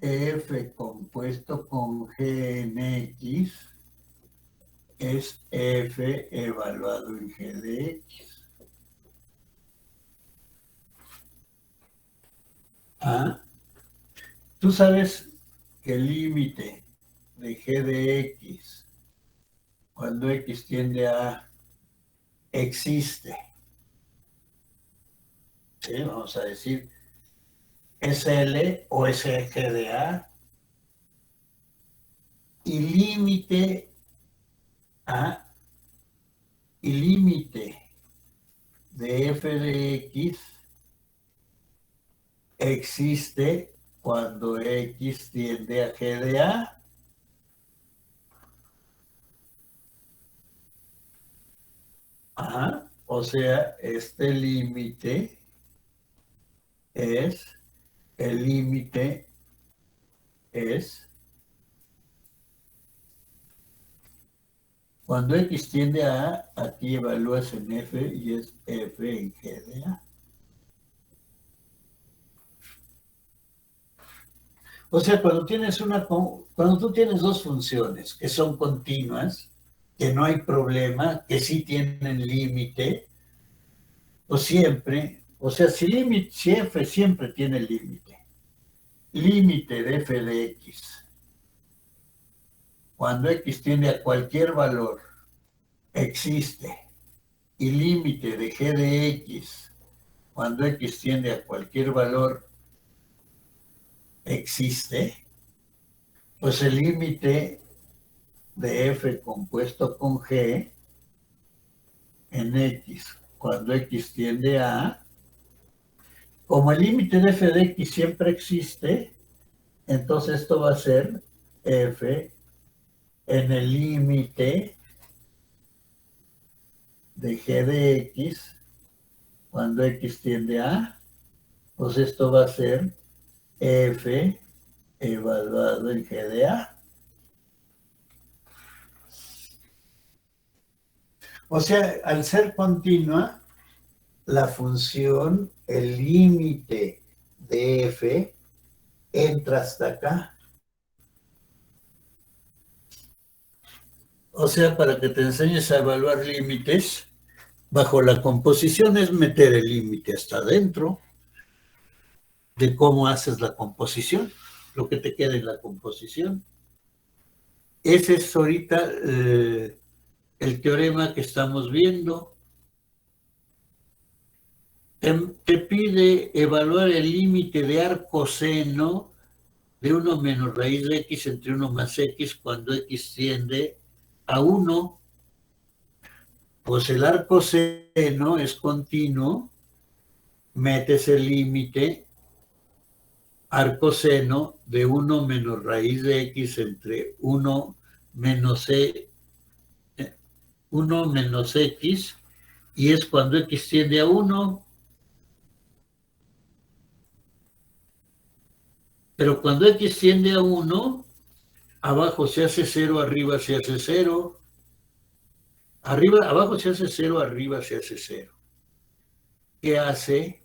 F compuesto con G en X es F evaluado en G de X. ¿Ah? Tú sabes que el límite de G de X, cuando X tiende a existe, ¿sí? Vamos a decir, es L o es G de A, y límite A, y límite de F de X existe cuando X tiende a G de A. Ajá. O sea, este límite es, el límite es cuando X tiende a A, aquí evalúas en F y es F en G de A. O sea, cuando tú tienes dos funciones que son continuas, que no hay problema, que sí tienen límite, o siempre, o sea, si F siempre tiene límite, límite de f de x, cuando x tiende a cualquier valor, existe, y límite de g de x, cuando x tiende a cualquier valor, existe, pues el límite de f compuesto con g en x, cuando x tiende a, como el límite de f de x siempre existe, entonces esto va a ser f en el límite de g de x, cuando x tiende a, pues esto va a ser f evaluado en g de a. O sea, al ser continua, la función, el límite de f, entra hasta acá. O sea, para que te enseñes a evaluar límites, bajo la composición es meter el límite hasta adentro de cómo haces la composición, lo que te queda en la composición. Ese es ahorita el teorema que estamos viendo. Te pide evaluar el límite de arcoseno de 1 menos raíz de x entre 1 más x cuando x tiende a 1. Pues el arcoseno es continuo, metes el límite arcoseno de 1 menos raíz de x entre 1 menos 1 menos x, y es cuando x tiende a 1. Pero cuando x tiende a 1, abajo se hace 0, arriba se hace 0. Abajo se hace 0, arriba se hace 0. ¿Qué hace?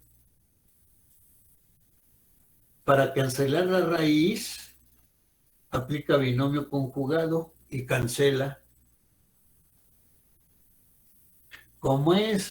Para cancelar la raíz, aplica binomio conjugado y cancela. ¿Cómo es?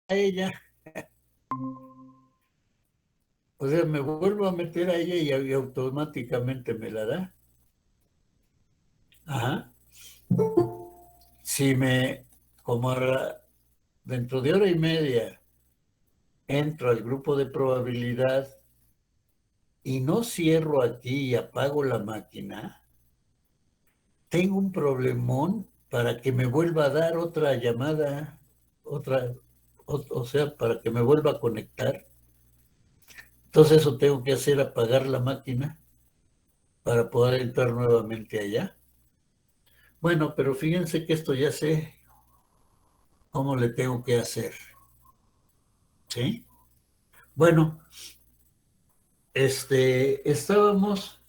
A ella. O sea, me vuelvo a meter a ella y automáticamente me la da. Ajá. Si me, como dentro de hora y media, entro al grupo de probabilidad y no cierro aquí y apago la máquina, tengo un problemón para que me vuelva a dar otra llamada, o sea, para que me vuelva a conectar. Entonces eso tengo que hacer, apagar la máquina para poder entrar nuevamente allá. Bueno, pero fíjense que esto ya sé cómo le tengo que hacer. ¿Sí? Bueno, estábamos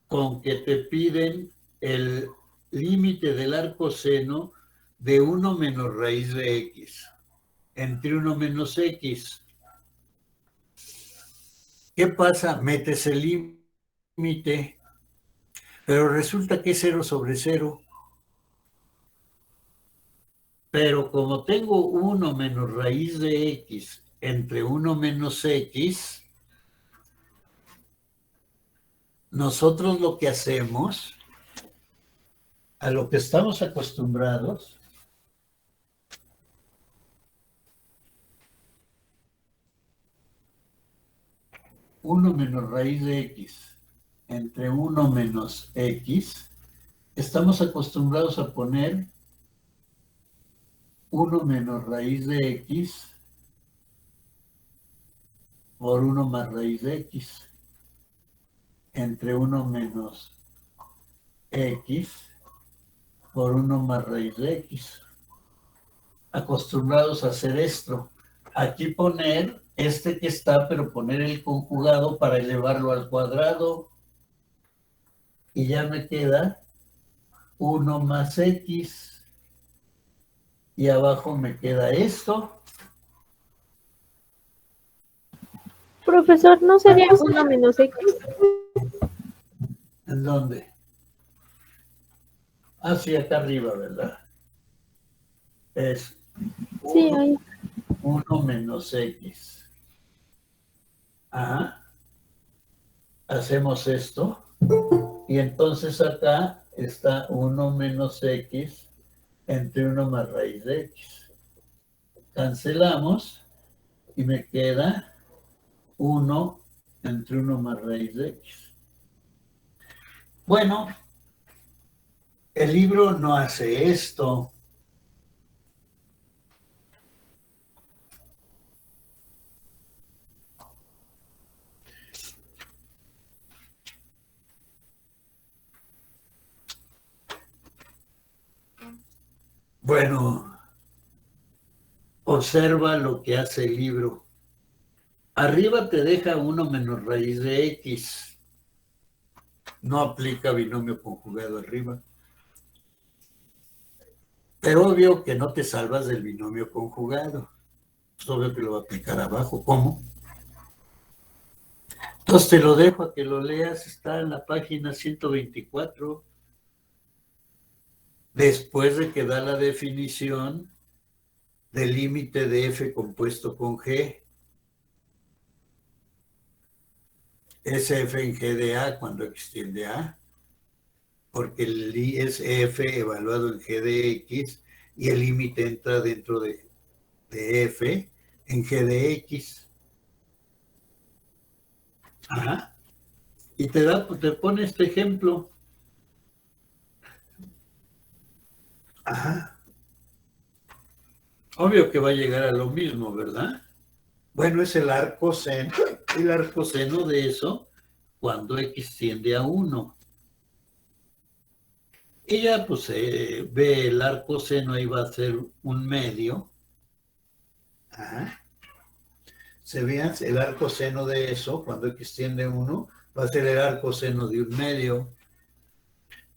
con que te piden el límite del arco seno de 1 menos raíz de x entre 1 menos x. ¿Qué pasa? Metes el límite, pero resulta que es 0 sobre 0. Pero como tengo 1 menos raíz de x entre 1 menos x, nosotros lo que hacemos, a lo que estamos acostumbrados, uno menos raíz de x entre 1 menos x, estamos acostumbrados a poner 1 menos raíz de x por 1 más raíz de x entre 1 menos x por 1 más raíz de x. Acostumbrados a hacer esto. Aquí poner que está, pero poner el conjugado para elevarlo al cuadrado. Y ya me queda 1 más x. Y abajo me queda esto. Profesor, ¿no sería 1 menos x? ¿En dónde? Hacia acá arriba, ¿verdad? Es 1, Sí, ahí. 1 menos x. Ajá. Hacemos esto. Y entonces acá está 1 menos x entre 1 más raíz de x. Cancelamos y me queda 1 entre 1 más raíz de x. Bueno, el libro no hace esto. Bueno, observa lo que hace el libro. Arriba te deja 1 menos raíz de x. No aplica binomio conjugado arriba. Pero obvio que no te salvas del binomio conjugado. Es obvio que lo va a aplicar abajo. ¿Cómo? Entonces te lo dejo a que lo leas. Está en la página 124. Después de que da la definición del límite de f compuesto con g. Es f en g de a cuando x tiende a a. Porque es f evaluado en g de x y el límite entra dentro de f en g de x. Ajá. Y te pone este ejemplo. Ajá. Obvio que va a llegar a lo mismo, ¿verdad? Bueno, es el arco seno de eso cuando x tiende a 1. Y ya pues ve el arco seno, ahí va a ser un medio. Ajá. Se vean el arco seno de eso, cuando x tiende a 1, va a ser el arco seno de un medio.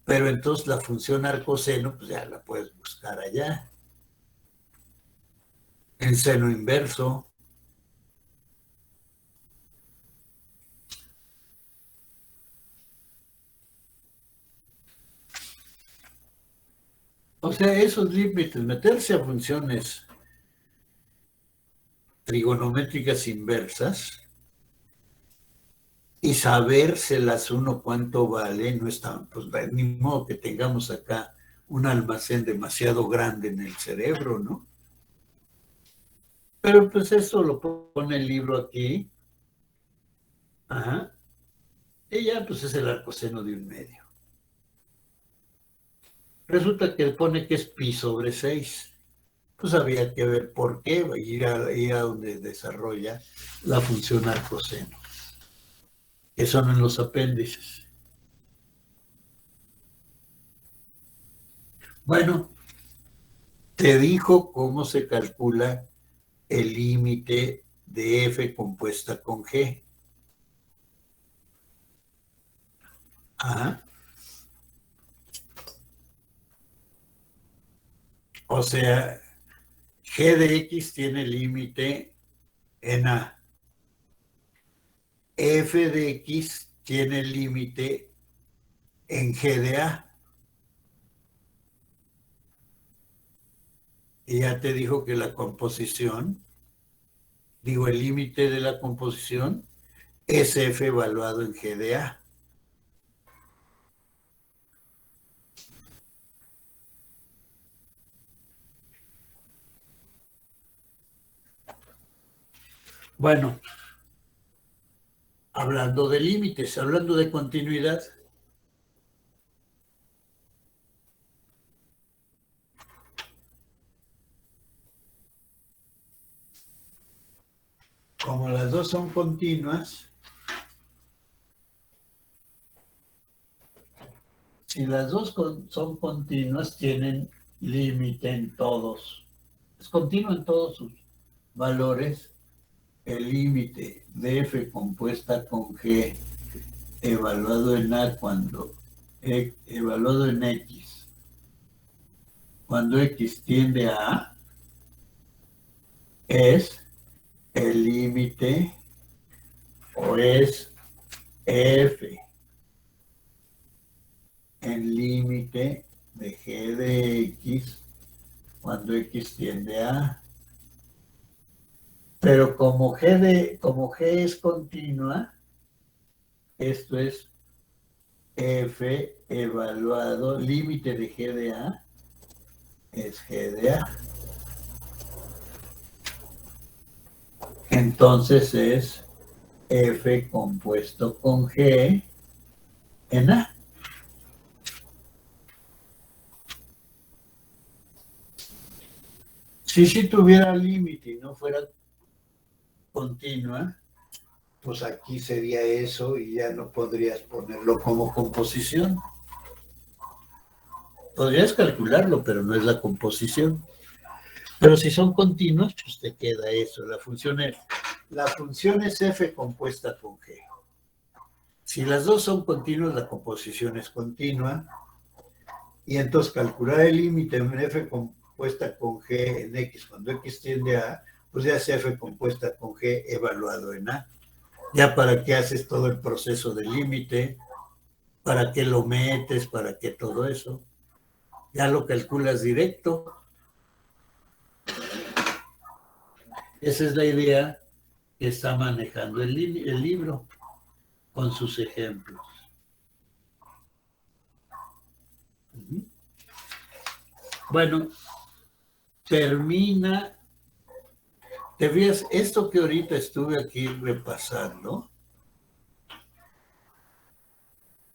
Pero entonces la función arco seno, pues ya la puedes buscar allá. En seno inverso. O sea, esos límites, meterse a funciones trigonométricas inversas y sabérselas uno cuánto vale, no está, pues ni modo que tengamos acá un almacén demasiado grande en el cerebro, ¿no? Pero pues eso lo pone el libro aquí. Ajá. Y ya pues es el arcoseno de un medio. Resulta que pone que es pi sobre 6. Pues había que ver por qué, ir a donde desarrolla la función arcoseno, que son en los apéndices. Bueno, te dijo cómo se calcula el límite de F compuesta con G. Ajá. O sea, G de X tiene límite en A. F de X tiene límite en G de A. Y ya te dijo que la composición, digo, el límite de la composición es F evaluado en G de A. Bueno, hablando de límites, hablando de continuidad, como las dos son continuas, si las dos son continuas, tienen límite en todos. Es continuo en todos sus valores. El límite de F compuesta con G evaluado en A cuando evaluado en X, cuando X tiende a A, es el límite o es F en límite de G de X cuando X tiende a A. Pero como G es continua, esto es F evaluado, límite de G de A, es G de A. Entonces es F compuesto con G en A. Si tuviera límite y no fuera continua, pues aquí sería eso y ya no podrías ponerlo como composición. Podrías calcularlo, pero no es la composición. Pero si son continuos, pues te queda eso. La función es F compuesta con G. Si las dos son continuas, la composición es continua. Y entonces calcular el límite en F compuesta con G en X cuando X tiende a A, pues ya es F compuesta con G evaluado en A. Ya para qué haces todo el proceso del límite, para qué lo metes, para qué todo eso. Ya lo calculas directo. Esa es la idea que está manejando el libro con sus ejemplos. Bueno, termina. ¿Te fijas? Esto que ahorita estuve aquí repasando,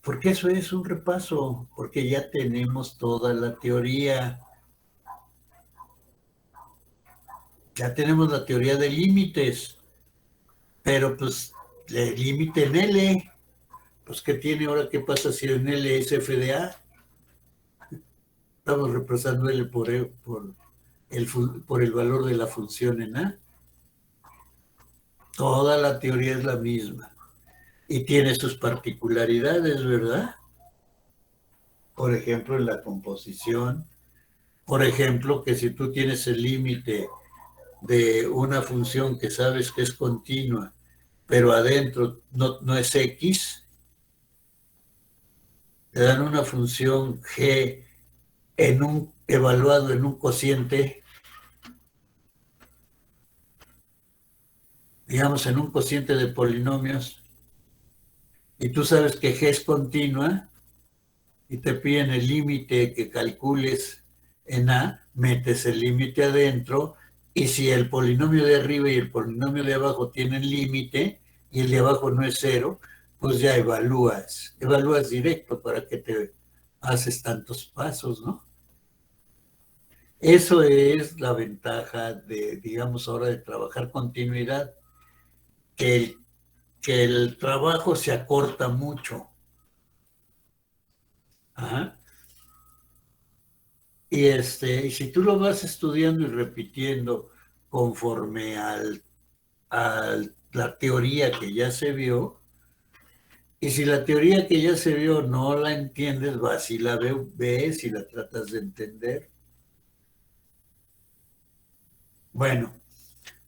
porque eso es un repaso, porque ya tenemos toda la teoría. Ya tenemos la teoría de límites, pero pues el límite en L, pues ¿qué tiene ahora? ¿Qué pasa si en L es F de A? Estamos reemplazando L por el valor de la función en A. Toda la teoría es la misma y tiene sus particularidades, ¿verdad? Por ejemplo, en la composición, por ejemplo, que si tú tienes el límite de una función que sabes que es continua, pero adentro no es X, te dan una función G evaluado en un cociente, digamos en un cociente de polinomios, y tú sabes que G es continua, y te piden el límite que calcules en A, metes el límite adentro, y si el polinomio de arriba y el polinomio de abajo tienen límite, y el de abajo no es cero, pues ya evalúas directo para que te haces tantos pasos, ¿no? Eso es la ventaja de, digamos, ahora de trabajar continuidad, que el trabajo se acorta mucho. Ajá. Y si tú lo vas estudiando y repitiendo conforme a la teoría que ya se vio, y si la teoría que ya se vio no la entiendes, vas y la ves y la tratas de entender. Bueno,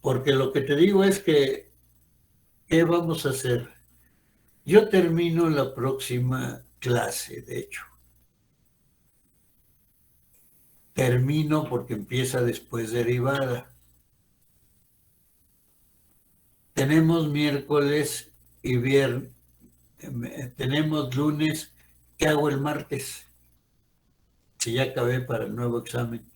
porque lo que te digo es que, ¿qué vamos a hacer? Yo termino la próxima clase, de hecho. Termino porque empieza después derivada. Tenemos miércoles y viernes, tenemos lunes. ¿Qué hago el martes? Si ya acabé para el nuevo examen.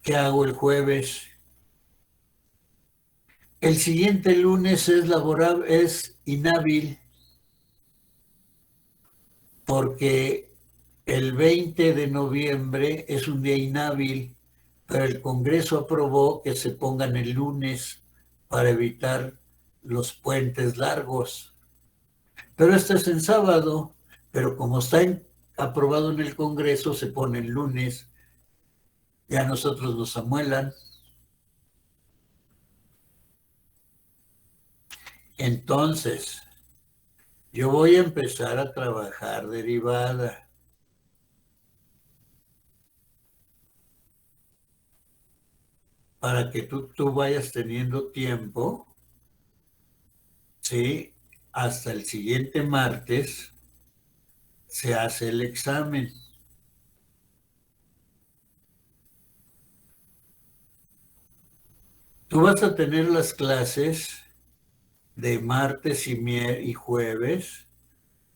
¿Qué hago el jueves? El siguiente lunes es laborable, es inhábil, porque el 20 de noviembre es un día inhábil, pero el Congreso aprobó que se pongan el lunes para evitar los puentes largos. Pero este es en sábado, pero como está aprobado en el Congreso, se pone el lunes. Ya nosotros nos amuelan. Entonces, yo voy a empezar a trabajar derivada para que tú vayas teniendo tiempo, ¿sí? Hasta el siguiente martes se hace el examen. Tú vas a tener las clases de martes y jueves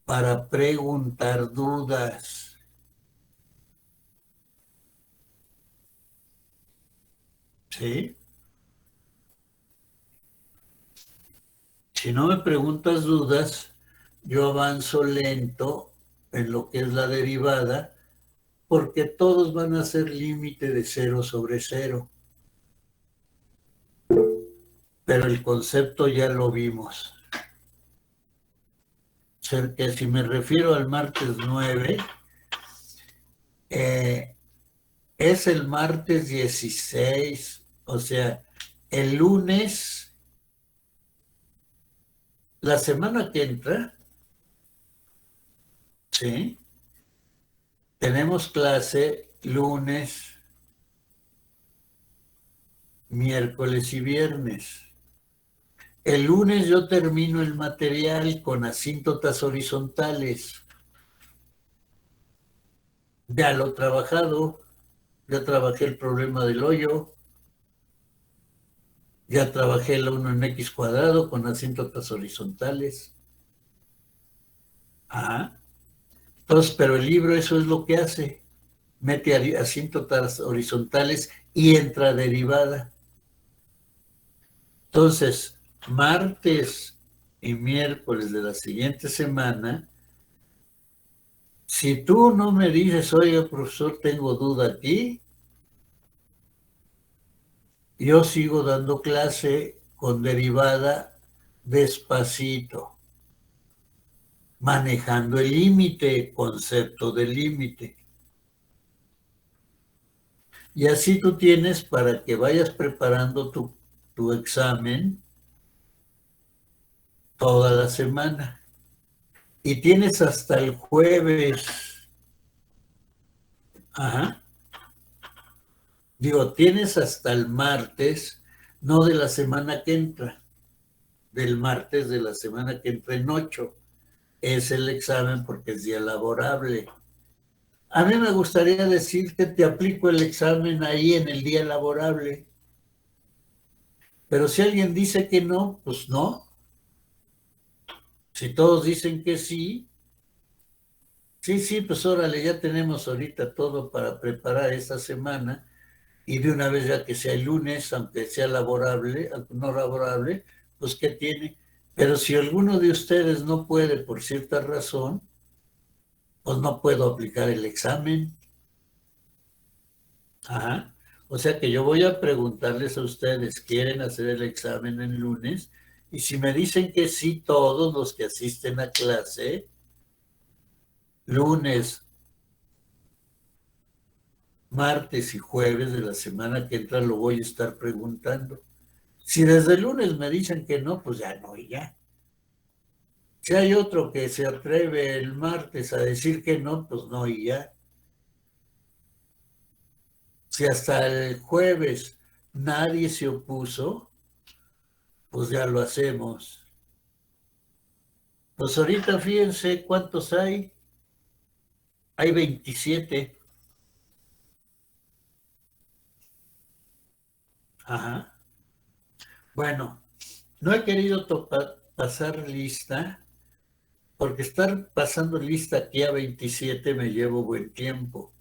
para preguntar dudas. ¿Sí? Si no me preguntas dudas, yo avanzo lento en lo que es la derivada, porque todos van a ser límite de 0/0. Pero el concepto ya lo vimos. Que si me refiero al martes 9, es el martes 16, o sea, el lunes, la semana que entra, ¿sí? Tenemos clase lunes, miércoles y viernes. El lunes yo termino el material con asíntotas horizontales. Ya lo he trabajado, ya trabajé el problema del hoyo, ya trabajé el 1 en x cuadrado con asíntotas horizontales. Ajá. Entonces, pero el libro eso es lo que hace. Mete asíntotas horizontales y entra derivada. Entonces, martes y miércoles de la siguiente semana, si tú no me dices, oiga, profesor, tengo duda aquí, yo sigo dando clase con derivada despacito, manejando el límite, concepto de límite. Y así tú tienes para que vayas preparando tu examen toda la semana. Y tienes hasta el jueves. Ajá. Digo, tienes hasta el martes, no de la semana que entra, del martes de la semana que entra en 8. Es el examen porque es día laborable. A mí me gustaría decir que te aplico el examen ahí en el día laborable. Pero si alguien dice que no, pues no. Si todos dicen que sí, sí, pues órale, ya tenemos ahorita todo para preparar esta semana y de una vez ya que sea el lunes, aunque sea laborable, aunque no laborable, pues ¿qué tiene? Pero si alguno de ustedes no puede por cierta razón, pues no puedo aplicar el examen. O sea que yo voy a preguntarles a ustedes, ¿quieren hacer el examen el lunes? Y si me dicen que sí, todos los que asisten a clase, lunes, martes y jueves de la semana que entra lo voy a estar preguntando. Si desde el lunes me dicen que no, pues ya no, y ya. Si hay otro que se atreve el martes a decir que no, pues no, y ya. Si hasta el jueves nadie se opuso, pues ya lo hacemos. Pues ahorita fíjense cuántos hay. Hay 27. Ajá. Bueno, no he querido pasar lista, porque estar pasando lista aquí a 27 me llevo buen tiempo.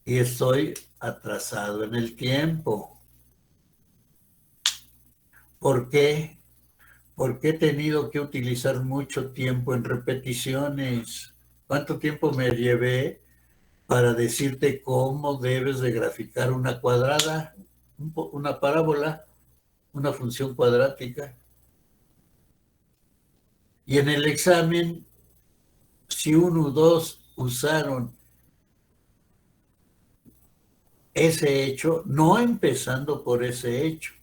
Y estoy atrasado en el tiempo. ¿Por qué? Porque he tenido que utilizar mucho tiempo en repeticiones. ¿Cuánto tiempo me llevé para decirte cómo debes de graficar una cuadrada, una parábola, una función cuadrática? Y en el examen, si uno o dos usaron ese hecho, no empezando por ese hecho.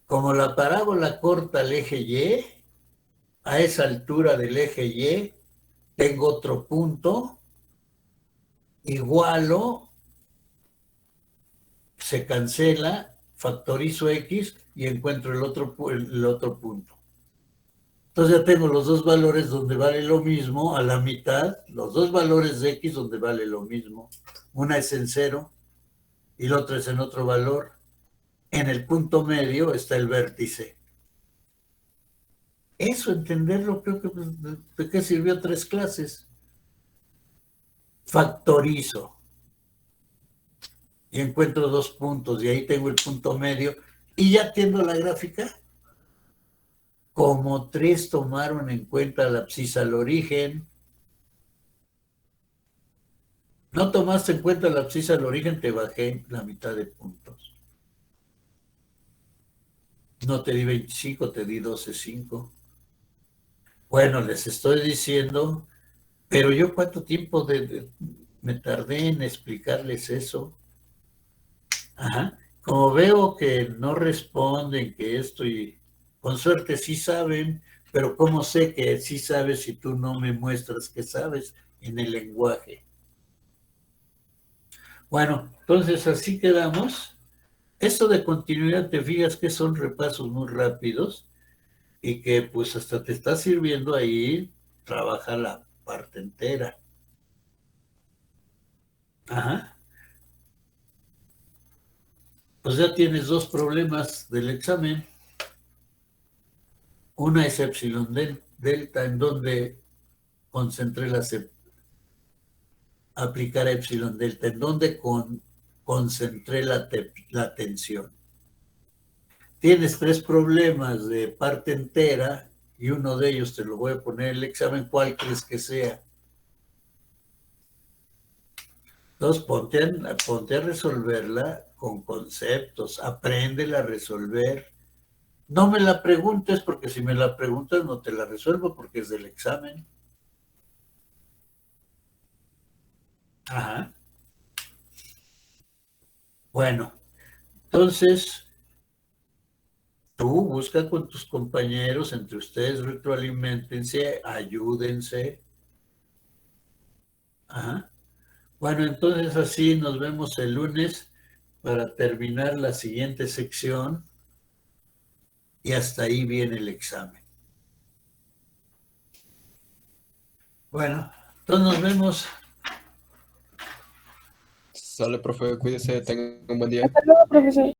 Como la parábola corta el eje Y, a esa altura del eje Y, tengo otro punto, igualo, se cancela, factorizo X y encuentro el otro punto. Entonces ya tengo los dos valores donde vale lo mismo, a la mitad, los dos valores de X donde vale lo mismo. Una es en 0 y la otra es en otro valor. En el punto medio está el vértice. Eso, entenderlo, creo que ¿de qué sirvió 3 clases? Factorizo y encuentro 2 puntos y ahí tengo el punto medio y ya tengo la gráfica. Como 3 tomaron en cuenta la abscisa al origen. No tomaste en cuenta la abscisa al origen, te bajé la mitad de puntos. No te di 25, te di 12.5. Bueno, les estoy diciendo, pero yo cuánto tiempo me tardé en explicarles eso. Ajá. Como veo que no responden, que esto y con suerte sí saben, pero ¿cómo sé que sí sabes si tú no me muestras que sabes en el lenguaje? Bueno, entonces así quedamos. Esto de continuidad, te fijas que son repasos muy rápidos y que pues hasta te está sirviendo ahí, trabaja la parte entera. Ajá. Pues ya tienes 2 problemas del examen. Una es epsilon delta, en donde concentré aplicar epsilon delta, en donde concentré la tensión. Tienes 3 problemas de parte entera y uno de ellos te lo voy a poner en el examen. ¿Cuál crees que sea? Entonces ponte a resolverla con conceptos, apréndela a resolver. No me la preguntes, porque si me la preguntas no te la resuelvo porque es del examen. Ajá. Bueno, entonces tú busca con tus compañeros, entre ustedes retroalimentense, ayúdense. Ajá. Bueno, entonces así nos vemos el lunes para terminar la siguiente sección y hasta ahí viene el examen. Bueno, entonces nos vemos. Sale, profe, cuídese, tenga un buen día. Hasta luego, profesor.